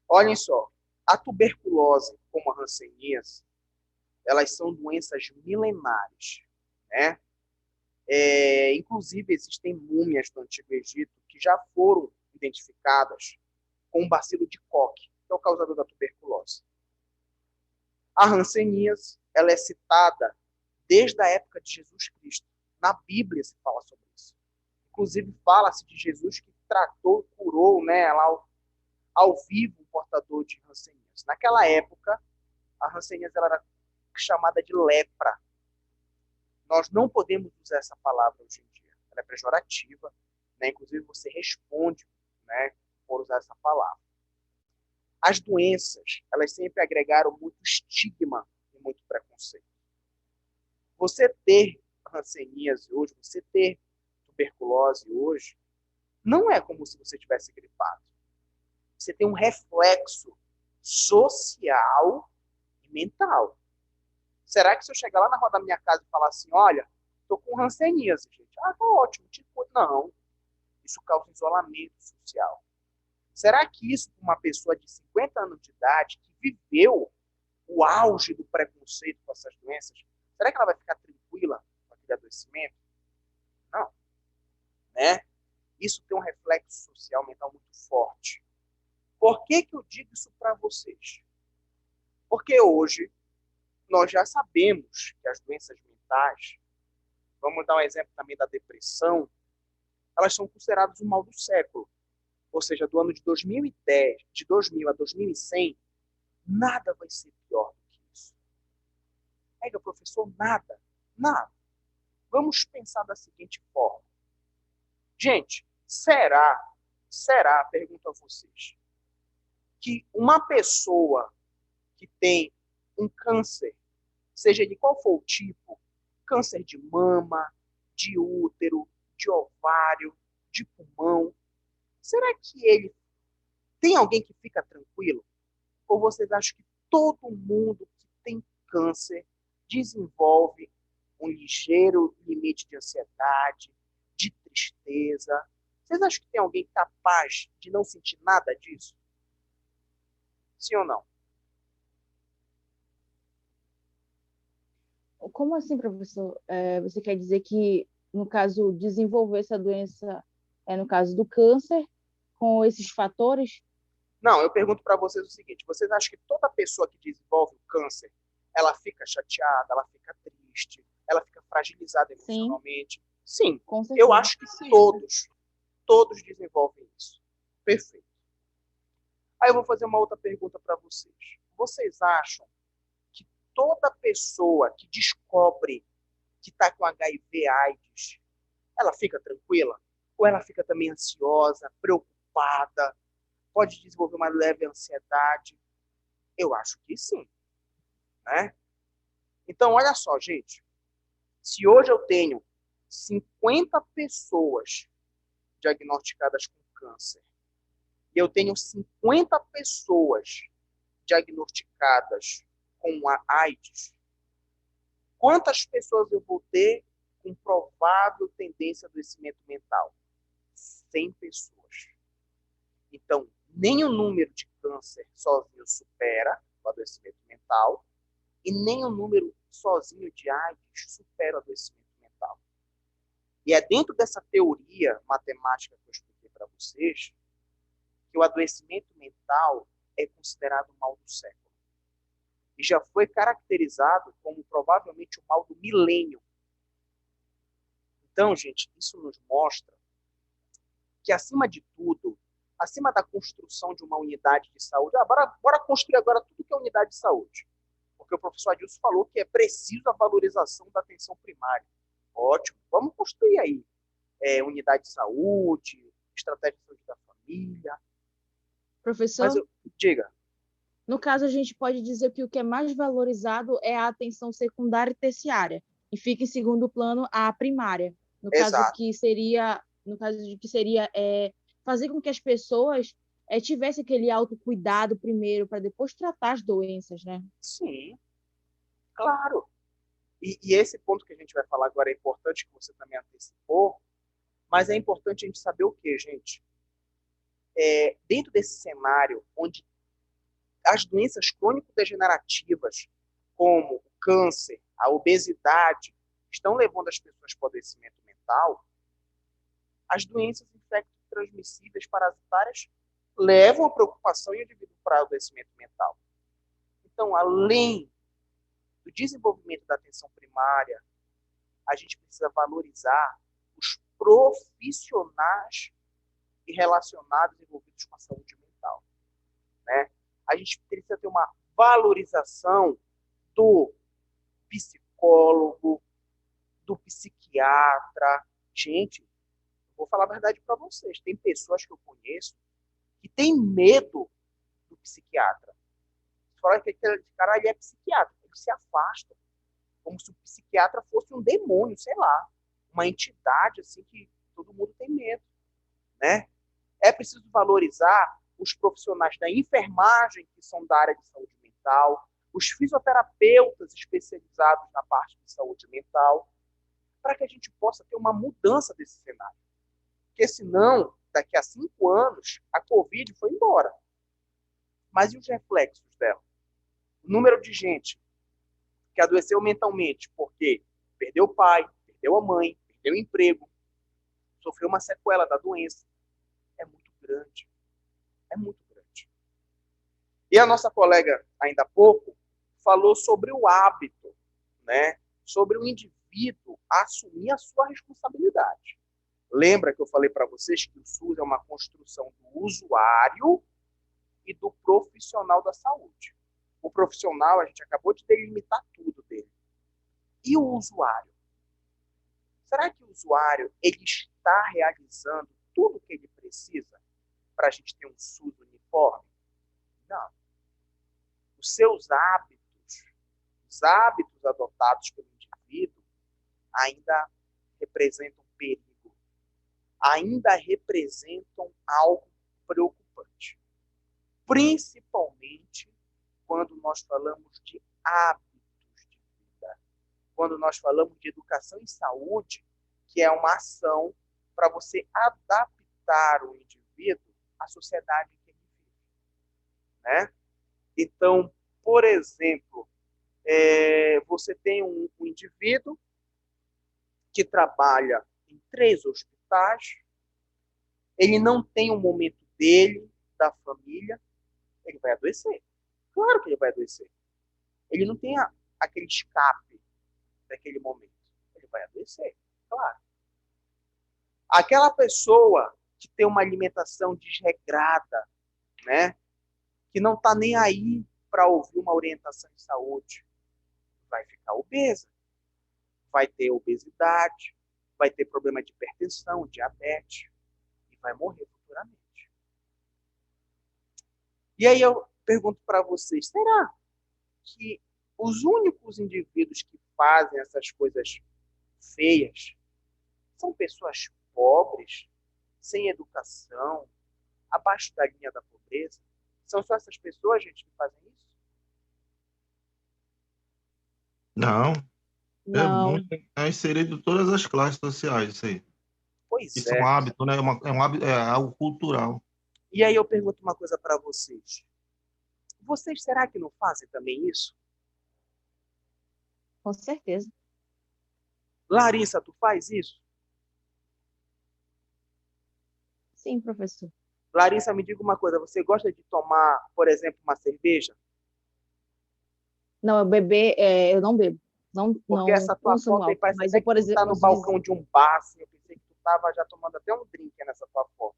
Olhem só, a tuberculose, como a hanseníase, elas são doenças milenares, né? Inclusive, existem múmias do Antigo Egito que já foram identificadas com o bacilo de Koch, que é o causador da tuberculose. A hanseníase, ela é citada desde a época de Jesus Cristo. Na Bíblia se fala sobre isso. Inclusive, fala-se de Jesus que tratou, curou, né, lá ao vivo um portador de hanseníase. Naquela época, a hanseníase ela era chamada de lepra. Nós não podemos usar essa palavra hoje em dia. Ela é pejorativa, né? Inclusive você responde, né, por usar essa palavra. As doenças, elas sempre agregaram muito estigma e muito preconceito. Você ter hanseníase hoje, você ter tuberculose hoje, não é como se você tivesse gripado. Você tem um reflexo social e mental. Será que se eu chegar lá na rua da minha casa e falar assim, olha, tô com hanseníase, gente. Ah, tá ótimo. Tipo, não. Isso causa isolamento social. Será que isso para uma pessoa de 50 anos de idade que viveu o auge do preconceito com essas doenças, será que ela vai ficar tranquila com aquele adoecimento? Não. Né? Isso tem um reflexo social mental muito forte. Por que que eu digo isso para vocês? Porque hoje nós já sabemos que as doenças mentais, vamos dar um exemplo também da depressão, elas são consideradas o mal do século. Ou seja, do ano de 2010, de 2000 a 2100, nada vai ser pior do que isso. Pega, professor, nada. Nada. Vamos pensar da seguinte forma. Gente, será, pergunto a vocês, que uma pessoa que tem um câncer, seja de qual for o tipo, câncer de mama, de útero, de ovário, de pulmão, será que ele tem alguém que fica tranquilo? Ou vocês acham que todo mundo que tem câncer desenvolve um ligeiro limite de ansiedade, de tristeza? Vocês acham que tem alguém capaz de não sentir nada disso? Sim ou não? Como assim, professor? Você quer dizer que no caso, desenvolver essa doença, no caso do câncer, com esses fatores? Não, eu pergunto para vocês o seguinte: vocês acham que toda pessoa que desenvolve o câncer, ela fica chateada, ela fica triste, ela fica fragilizada Sim, emocionalmente? Sim, com eu certeza. acho que todos desenvolvem isso. Perfeito. Aí eu vou fazer uma outra pergunta para vocês. Vocês acham que toda pessoa que descobre que está com HIV/AIDS, ela fica tranquila? Ou ela fica também ansiosa, preocupada, pode desenvolver uma leve ansiedade? Eu acho que sim, né? Então, olha só, gente. Se hoje eu tenho 50 pessoas diagnosticadas com câncer e eu tenho 50 pessoas diagnosticadas com a AIDS, quantas pessoas eu vou ter com provável tendência a adoecimento mental? 100 pessoas. Então, nem o número de câncer sozinho supera o adoecimento mental e nem o número sozinho de AIDS supera o adoecimento mental. E é dentro dessa teoria matemática que eu expliquei para vocês que o adoecimento mental é considerado o mal do século. E já foi caracterizado como provavelmente o mal do milênio. Então, gente, isso nos mostra que, acima de tudo, acima da construção de uma unidade de saúde, bora construir agora tudo que é unidade de saúde. Porque o professor Adilson falou que é preciso a valorização da atenção primária. Ótimo, vamos construir aí unidade de saúde, estratégia de saúde da família. Professor, Diga. no caso, a gente pode dizer que o que é mais valorizado é a atenção secundária e terciária, e fica em segundo plano a primária. No caso Exato. que seria, fazer com que as pessoas tivessem aquele autocuidado primeiro, para depois tratar as doenças, né? Sim, claro. E esse ponto que a gente vai falar agora é importante, que você também antecipou, mas é importante a gente saber o quê, gente? Dentro desse cenário, onde as doenças crônico-degenerativas, como o câncer, a obesidade, estão levando as pessoas para o adoecimento mental, as doenças infecto-transmissíveis parasitárias levam a preocupação e o indivíduo para o adoecimento mental. Então, além do desenvolvimento da atenção primária, a gente precisa valorizar os profissionais e relacionados envolvidos com a saúde mental, né? A gente precisa ter uma valorização do psicólogo, do psiquiatra. Gente, vou falar a verdade para vocês, tem pessoas que eu conheço que têm medo do psiquiatra. Fala que aquele cara ele é psiquiatra, ele se afasta, como se o psiquiatra fosse um demônio, sei lá, uma entidade assim que todo mundo tem medo, né? É preciso valorizar os profissionais da enfermagem, que são da área de saúde mental, os fisioterapeutas especializados na parte de saúde mental, para que a gente possa ter uma mudança desse cenário. Porque senão, daqui a 5 anos, a Covid foi embora. Mas e os reflexos dela? O número de gente que adoeceu mentalmente porque perdeu o pai, perdeu a mãe, perdeu o emprego, sofreu uma sequela da doença, é muito grande. É muito grande. E a nossa colega, ainda há pouco, falou sobre o hábito, né? Sobre o indivíduo assumir a sua responsabilidade. Lembra que eu falei para vocês que o SUS é uma construção do usuário e do profissional da saúde. O profissional, a gente acabou de delimitar tudo dele. E o usuário? Será que o usuário ele está realizando tudo o que ele precisa para a gente ter um SUS uniforme? Não. Os seus hábitos, os hábitos adotados pelo indivíduo, ainda representam perigo, ainda representam algo preocupante. Principalmente quando nós falamos de hábitos de vida, quando nós falamos de educação e saúde, que é uma ação para você adaptar o indivíduo à sociedade em que ele vive, né? Então, por exemplo, você tem um indivíduo que trabalha em 3 hospitais, ele não tem um momento dele, da família, ele vai adoecer. Claro que ele vai adoecer. Ele não tem aquele escape daquele momento. Ele vai adoecer, claro. Aquela pessoa que tem uma alimentação desregrada, né? Que não está nem aí para ouvir uma orientação de saúde, vai ficar obesa, vai ter obesidade, vai ter problema de hipertensão, diabetes, e vai morrer futuramente. E aí eu pergunto para vocês, será que os únicos indivíduos que fazem essas coisas feias são pessoas pobres, sem educação, abaixo da linha da pobreza? São só essas pessoas, gente, que fazem isso? Não, é Não, muito, é inserido em todas as classes sociais, isso aí. Pois Isso é é. um hábito, né? É um hábito, é algo cultural. E aí eu pergunto uma coisa para vocês. Vocês será que não fazem também isso? com certeza. Larissa, tu faz isso? Sim, professor. Larissa, me diga uma coisa. Você gosta de tomar, por exemplo, uma cerveja? Não, eu não bebo. Não, Porque não essa tua consumo foto aí álcool. parece Mas até eu, por que tu tá exemplo, no posso balcão dizer, de um bar, assim. Eu pensei que tu tava já tomando até um drink nessa tua foto.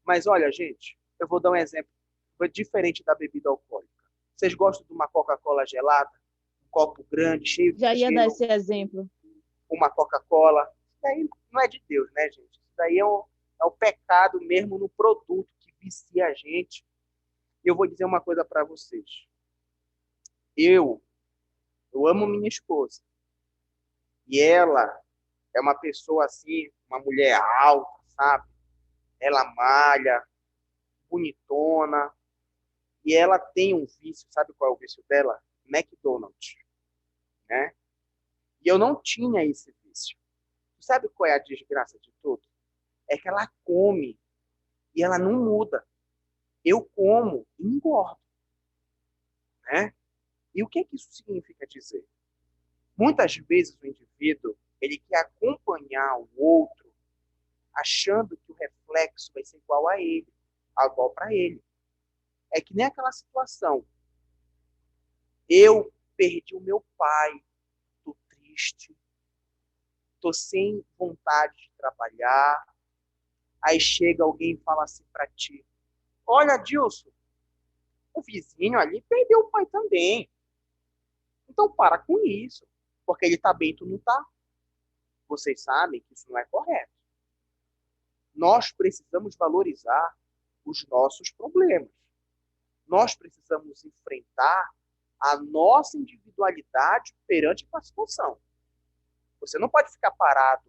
Mas olha, gente, eu vou dar um exemplo diferente da bebida alcoólica. Vocês gostam de uma Coca-Cola gelada? Um copo grande, cheio de já ia dar gelo, esse exemplo. uma Coca-Cola? Isso daí não é de Deus, né, gente? Isso daí é o pecado mesmo no produto que vicia a gente. E eu vou dizer uma coisa para vocês. Eu amo minha esposa. E ela é uma pessoa assim, uma mulher alta, sabe? Ela malha, bonitona. E ela tem um vício, sabe qual é o vício dela? McDonald's, né? E eu não tinha esse vício. Sabe qual é a desgraça de tudo? É que ela come e ela não muda. Eu como e engordo, né? E o que isso significa dizer? Muitas vezes o indivíduo, ele quer acompanhar o outro achando que o reflexo vai ser igual a ele, igual para ele. É que nem aquela situação. Eu perdi o meu pai, tô triste, tô sem vontade de trabalhar. Aí chega alguém e fala assim para ti: olha, Dilson, o vizinho ali perdeu o pai também. Então para com isso, porque ele tá bem, tu não tá. Vocês sabem que isso não é correto. Nós precisamos valorizar os nossos problemas. Nós precisamos enfrentar a nossa individualidade perante a situação. Você não pode ficar parado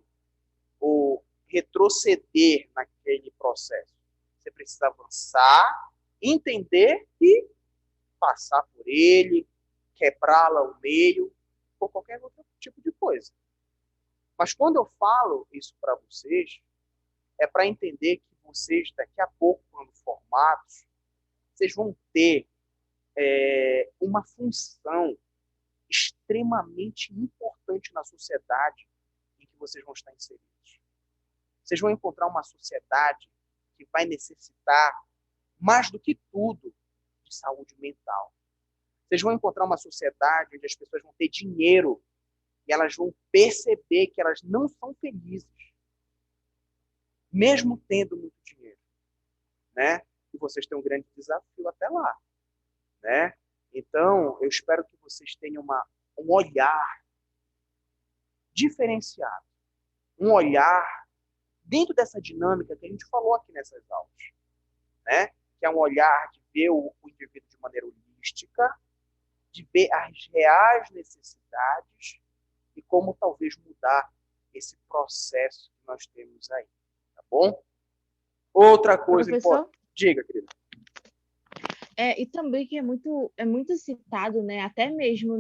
ou retroceder naquele processo. Você precisa avançar, entender e passar por ele, quebrá-la ao meio, ou qualquer outro tipo de coisa. Mas quando eu falo isso para vocês, é para entender que vocês, daqui a pouco, quando formados, vocês vão ter uma função extremamente importante na sociedade em que vocês vão estar inseridos. Vocês vão encontrar uma sociedade que vai necessitar, mais do que tudo, de saúde mental. Vocês vão encontrar uma sociedade onde as pessoas vão ter dinheiro e elas vão perceber que elas não são felizes, mesmo tendo muito dinheiro, né? E vocês têm um grande desafio até lá, né? Então, eu espero que vocês tenham um olhar diferenciado, um olhar dentro dessa dinâmica que a gente falou aqui nessas aulas, né? Que é um olhar de ver o indivíduo de maneira holística, de ver as reais necessidades e como talvez mudar esse processo que nós temos aí, tá bom? Outra coisa Professor? importante. Diga, querida. E também que é muito citado, né? Até mesmo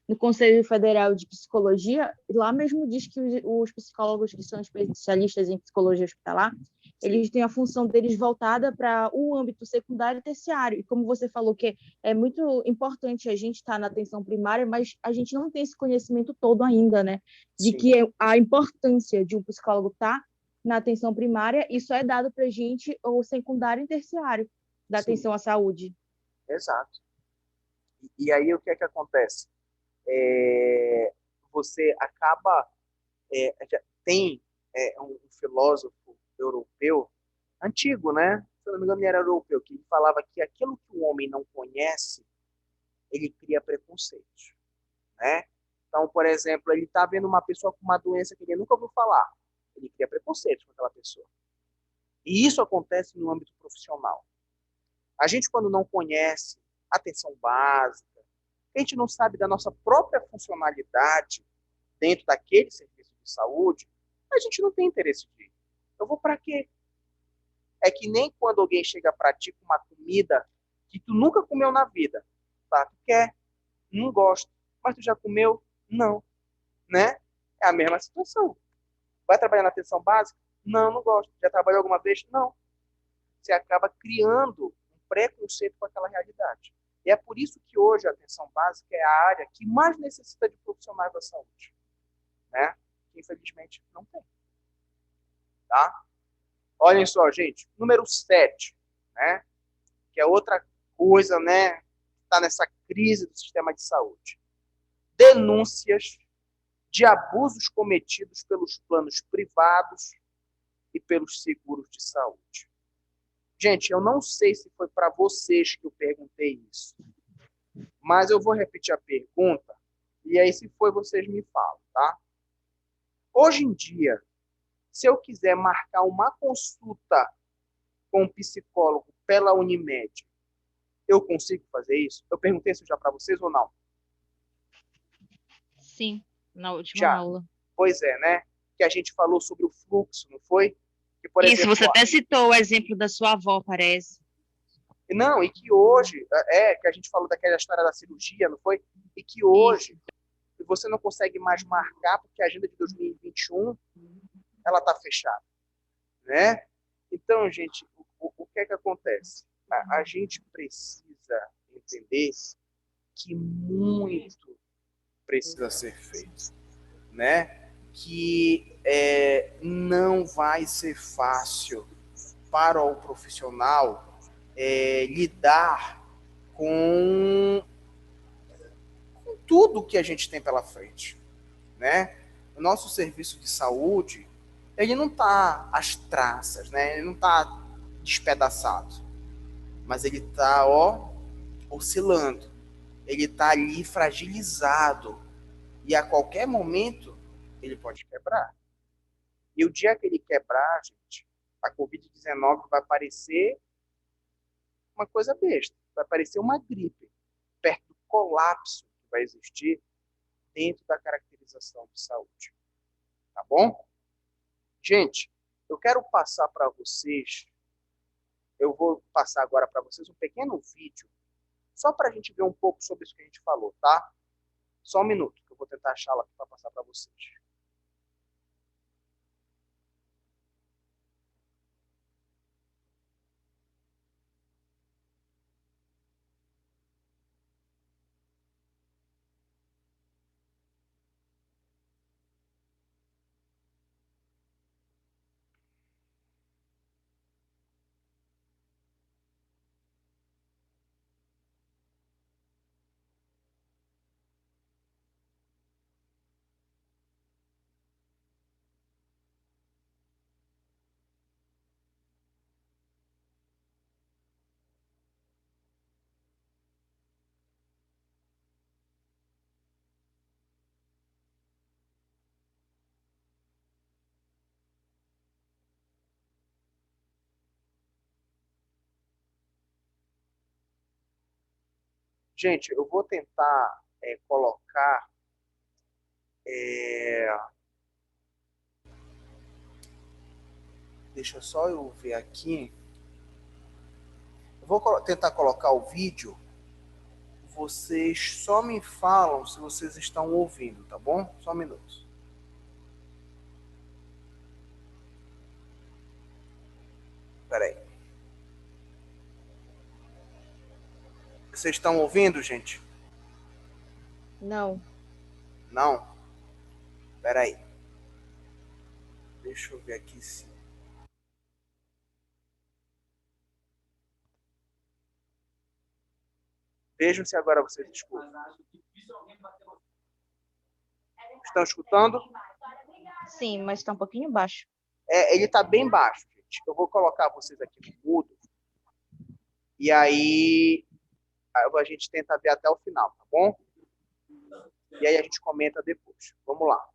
no Conselho Federal de Psicologia, lá mesmo diz que os psicólogos que são especialistas em psicologia hospitalar eles têm a função deles voltada para o âmbito secundário e terciário. E como você falou que é muito importante a gente estar na atenção primária, mas a gente não tem esse conhecimento todo ainda, né? De Sim. que a importância de um psicólogo estar na atenção primária, isso é dado para a gente o secundário e terciário da Sim. atenção à saúde. Exato. E aí o que é que acontece? Você acaba... tem um filósofo europeu, antigo, né? Se eu não me engano, ele era europeu, que ele falava que aquilo que o homem não conhece, ele cria preconceitos, né? Então, por exemplo, ele está vendo uma pessoa com uma doença que ele nunca ouviu falar. Ele cria preconceitos com aquela pessoa. E isso acontece no âmbito profissional. A gente, quando não conhece atenção básica, a gente não sabe da nossa própria funcionalidade dentro daquele serviço de saúde, a gente não tem interesse de ir. Eu vou para quê? É que nem quando alguém chega para ti com uma comida que tu nunca comeu na vida. Tá? Tu quer? Não gosto. Mas tu já comeu? Não. Né? É a mesma situação. Vai trabalhar na atenção básica? Não, não gosto. Já trabalhou alguma vez? Não. Você acaba criando um preconceito com aquela realidade. E é por isso que hoje a atenção básica é a área que mais necessita de profissionais da saúde. Né? Que infelizmente não tem. Tá? Olhem só, gente. Número 7, né? Que é outra coisa, né? Que está nessa crise do sistema de saúde. Denúncias de abusos cometidos pelos planos privados e pelos seguros de saúde. Gente, eu não sei se foi para vocês que eu perguntei isso, mas eu vou repetir a pergunta e aí, se foi, vocês me falam, tá? Hoje em dia, se eu quiser marcar uma consulta com um psicólogo pela Unimed, eu consigo fazer isso? Eu perguntei isso já para vocês ou não? Sim, na última Já. aula. Pois é, né? Que a gente falou sobre o fluxo, não foi? Que, por Isso, exemplo, você até citou o exemplo da sua avó, parece. Não, e que hoje, que a gente falou daquela história da cirurgia, não foi? E que hoje você não consegue mais marcar porque a agenda de 2021 ela está fechada, né? Então, gente, o que é que acontece? A gente precisa entender que muito precisa ser feito, né? Que não vai ser fácil para o profissional lidar com tudo que a gente tem pela frente, né? O nosso serviço de saúde, ele não está às traças, né? Ele não está despedaçado, mas ele está, oscilando. Ele está ali fragilizado e a qualquer momento ele pode quebrar. E o dia que ele quebrar, gente, a Covid-19 vai parecer uma coisa besta, vai parecer uma gripe, perto do colapso que vai existir dentro da caracterização de saúde. Tá bom? Gente, eu quero passar para vocês, eu vou passar agora para vocês um pequeno vídeo, só para a gente ver um pouco sobre isso que a gente falou, tá? Só um minuto, que eu vou tentar achá-la para passar para vocês. Gente, eu vou tentar colocar deixa só eu ver aqui. Eu vou tentar colocar o vídeo. Vocês só me falam se vocês estão ouvindo, tá bom? Só um minuto. Peraí. Vocês estão ouvindo, gente? Não. Não? Peraí. Deixa eu ver aqui se... Vejam se agora vocês escutam. Estão escutando? Sim, mas está um pouquinho baixo. Ele está bem baixo, gente. Eu vou colocar vocês aqui no mudo. E aí a gente tenta ver até o final, tá bom? E aí a gente comenta depois. Vamos lá.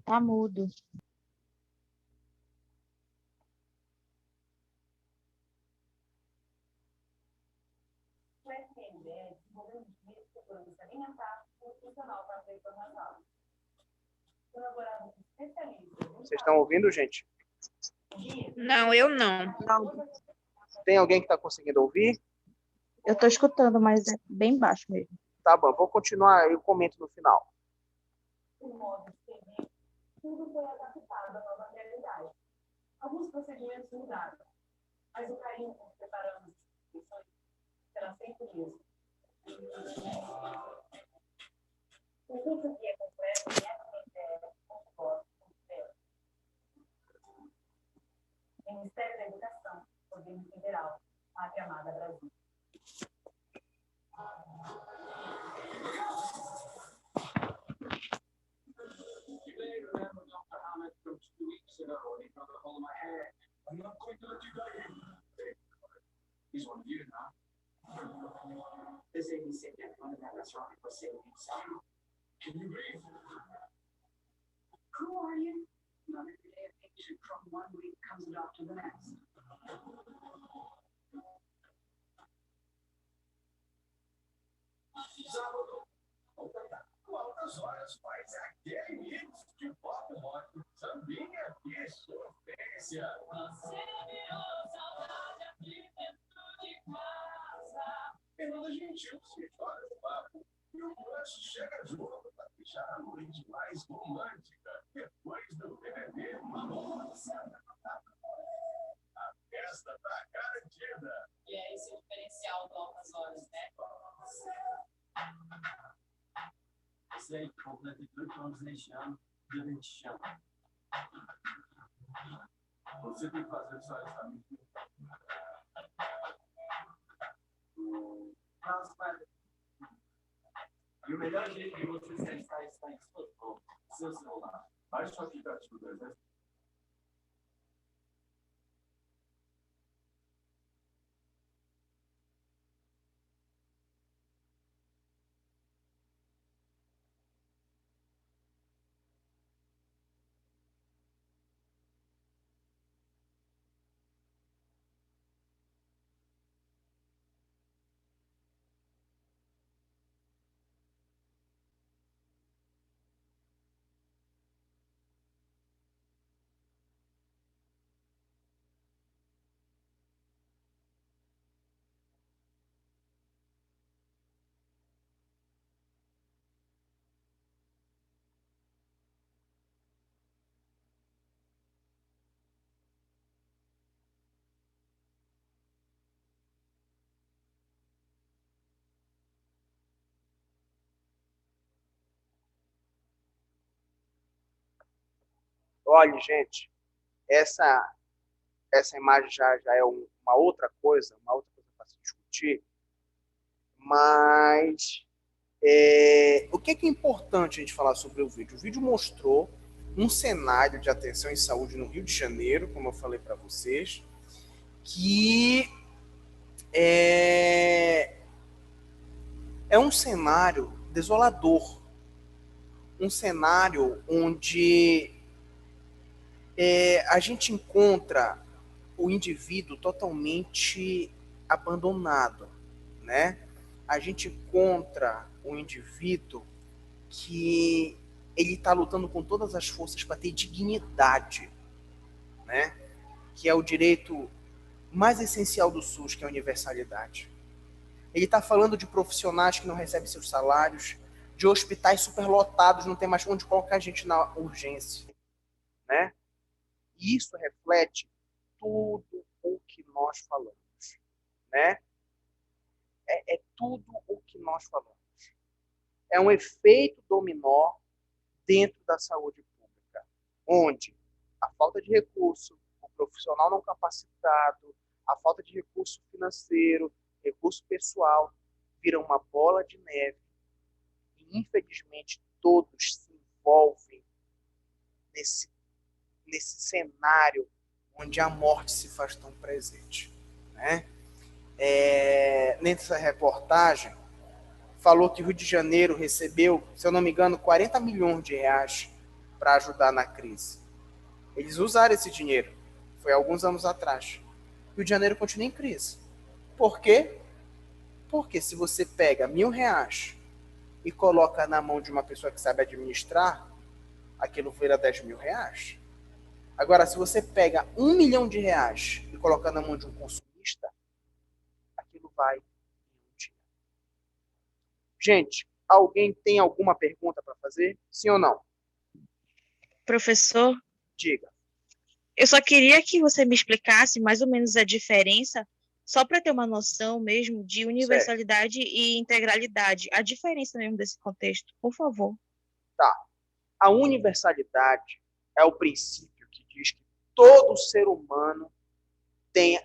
Tá mudo. Vocês estão ouvindo, gente? Não, eu não. Tem alguém que está conseguindo ouvir? Eu estou escutando, mas é bem baixo mesmo. Tá bom, vou continuar, eu comento no final. Tudo foi adaptado à nova realidade. Alguns procedimentos mudaram, mas o carinho com que preparamos as instituições será sempre o mesmo. O curso guia completo Ministério da Educação, Governo Federal, Pátria Amada Brasil. I'm not going to let you die here. He's one of you now. This ABC can't run in that restaurant for saving himself. Can you breathe? Who are you? Not every day a patient from one week comes a doctor the next. Sábado. Altas horas faz aquele hits de pop rock. Sambinha e sofrência. Você virou saudade aqui dentro de casa. Fernanda Gentil se chora no papo. E o Blush chega junto para deixar a noite mais romântica. Depois do BBB, a festa tá garantida. E é esse o diferencial do Altas Horas, né? Sei, completei 8 anos neste ano, e a gente chama. Você tem que fazer só essa amiga. E o melhor jeito de você testar está em suas mãos, seu celular. Baixe o aplicativo do Exército. Olha, gente, essa imagem já é uma outra coisa para se discutir, mas o que é importante a gente falar sobre o vídeo? O vídeo mostrou um cenário de atenção em saúde no Rio de Janeiro, como eu falei para vocês, que é um cenário desolador, um cenário onde a gente encontra o indivíduo totalmente abandonado, né? A gente encontra um indivíduo que ele está lutando com todas as forças para ter dignidade, né? Que é o direito mais essencial do SUS, que é a universalidade. Ele está falando de profissionais que não recebem seus salários, de hospitais superlotados, não tem mais onde colocar a gente na urgência, né? E isso reflete tudo o que nós falamos, né? É tudo o que nós falamos. É um efeito dominó dentro da saúde pública, onde a falta de recurso, o profissional não capacitado, a falta de recurso financeiro, recurso pessoal, vira uma bola de neve e, infelizmente, todos se envolvem nesse cenário onde a morte se faz tão presente, né? Nessa reportagem, falou que o Rio de Janeiro recebeu, se eu não me engano, 40 milhões de reais para ajudar na crise. Eles usaram esse dinheiro. Foi alguns anos atrás. O Rio de Janeiro continua em crise. Por quê? Porque se você pega R$ 1.000 e coloca na mão de uma pessoa que sabe administrar, aquilo vira R$ 10.000. Agora, se você pega R$ 1 milhão e coloca na mão de um consumista, aquilo vai em um dia. Gente, alguém tem alguma pergunta para fazer? Sim ou não? Professor, Diga. eu só queria que você me explicasse mais ou menos a diferença, só para ter uma noção mesmo de universalidade e integralidade, a diferença mesmo desse contexto, por favor. Tá. A universalidade é o princípio que diz que todo ser humano tem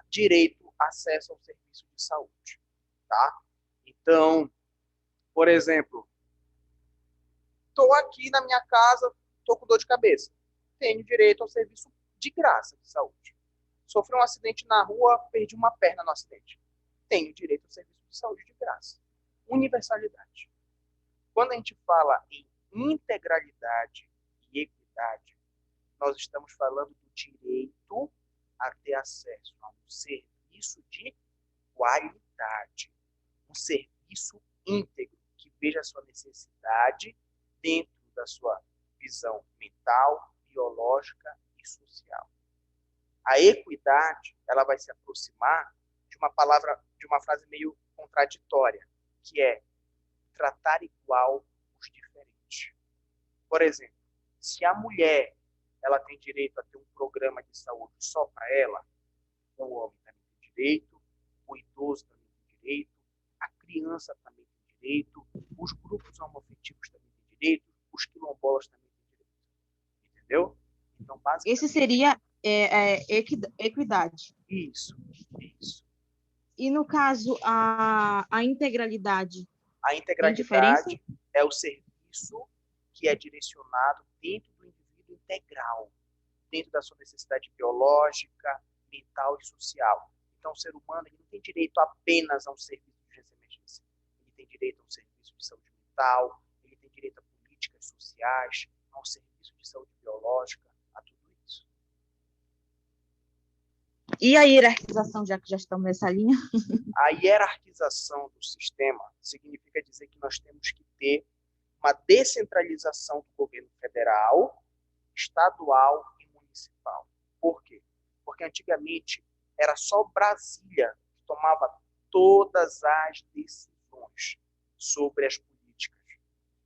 direito a acesso ao serviço de saúde, tá? Então, por exemplo, estou aqui na minha casa, estou com dor de cabeça. Tenho direito ao serviço de graça de saúde. Sofri um acidente na rua, perdi uma perna no acidente. Tenho direito ao serviço de saúde de graça. Universalidade. Quando a gente fala em integralidade e equidade, nós estamos falando do direito a ter acesso a um serviço de qualidade. Um serviço íntegro, que veja a sua necessidade dentro da sua visão mental, biológica e social. A equidade, ela vai se aproximar de uma palavra, de uma frase meio contraditória, que é tratar igual os diferentes. Por exemplo, se a mulher ela tem direito a ter um programa de saúde só para ela, o homem também tem direito, o idoso também tem direito, a criança também tem direito, os grupos homoafetivos também têm direito, os quilombolas também têm direito. Entendeu? Então, basicamente... Esse seria equidade. Isso. E, no caso, a integralidade? A integralidade é o serviço que é direcionado dentro do indivíduo integral, dentro da sua necessidade biológica, mental e social. Então, o ser humano ele não tem direito apenas a um serviço de urgência e emergência. Ele tem direito a um serviço de saúde mental, ele tem direito a políticas sociais, a um serviço de saúde biológica, a tudo isso. E a hierarquização, já que já estamos nessa linha? A hierarquização do sistema significa dizer que nós temos que ter uma descentralização do governo federal, estadual e municipal. Por quê? Porque antigamente era só Brasília que tomava todas as decisões sobre as políticas.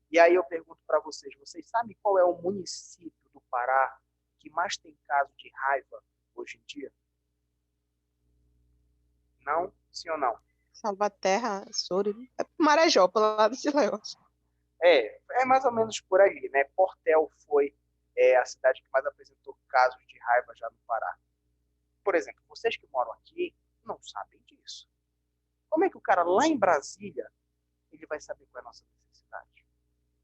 E aí eu pergunto para vocês sabem qual é o município do Pará que mais tem caso de raiva hoje em dia? Não? Sim ou não? Salvaterra, Souri, Marajó, pelo lado de Léo. É mais ou menos por aí, né? Portel foi a cidade que mais apresentou casos de raiva já no Pará. Por exemplo, vocês que moram aqui não sabem disso. Como é que o cara lá em Brasília ele vai saber qual é a nossa necessidade?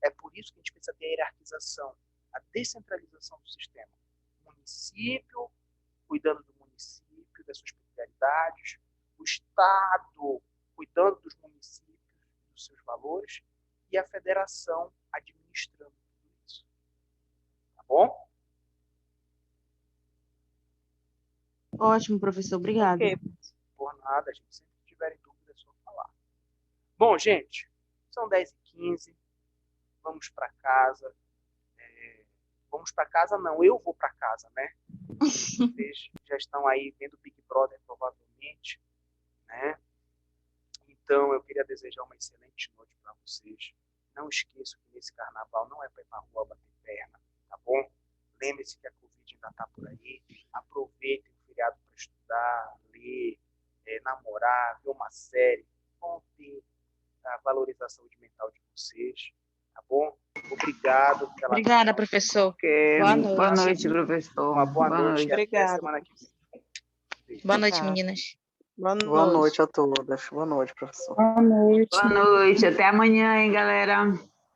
É por isso que a gente precisa ter a hierarquização, a descentralização do sistema. O município cuidando do município, das suas peculiaridades, o Estado cuidando dos municípios, dos seus valores, e a federação administrando tudo isso. Tá bom? Ótimo, professor. Obrigada. Ok. Por nada, a gente sempre que tiver dúvida é só falar. Bom, gente, são 10h15. Vamos para casa. Vamos para casa, não, eu vou para casa, né? Vocês já estão aí vendo Big Brother, provavelmente, né? Então, eu queria desejar uma excelente noite para vocês. Não esqueçam que nesse carnaval não é para ir para a rua bater perna, tá bom? Lembre-se que a Covid ainda está por aí. Aproveitem o feriado para estudar, ler, namorar, ver uma série. Vão ter a valorização mental de vocês, tá bom? Obrigado. Obrigada, professor. Boa noite, professor. Uma boa noite. Obrigada. Até semana que vem. Boa noite, Obrigada. meninas. Boa noite a todas. Boa noite, professor. Boa noite. Até amanhã, hein, galera.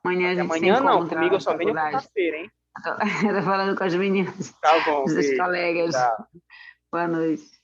Amanhã a gente Amanhã se não, encontra comigo na eu só venho faculdade. quarta-feira, hein? Eu tô falando com as meninas, Tá bom, os beijo. colegas. Tchau. Boa noite.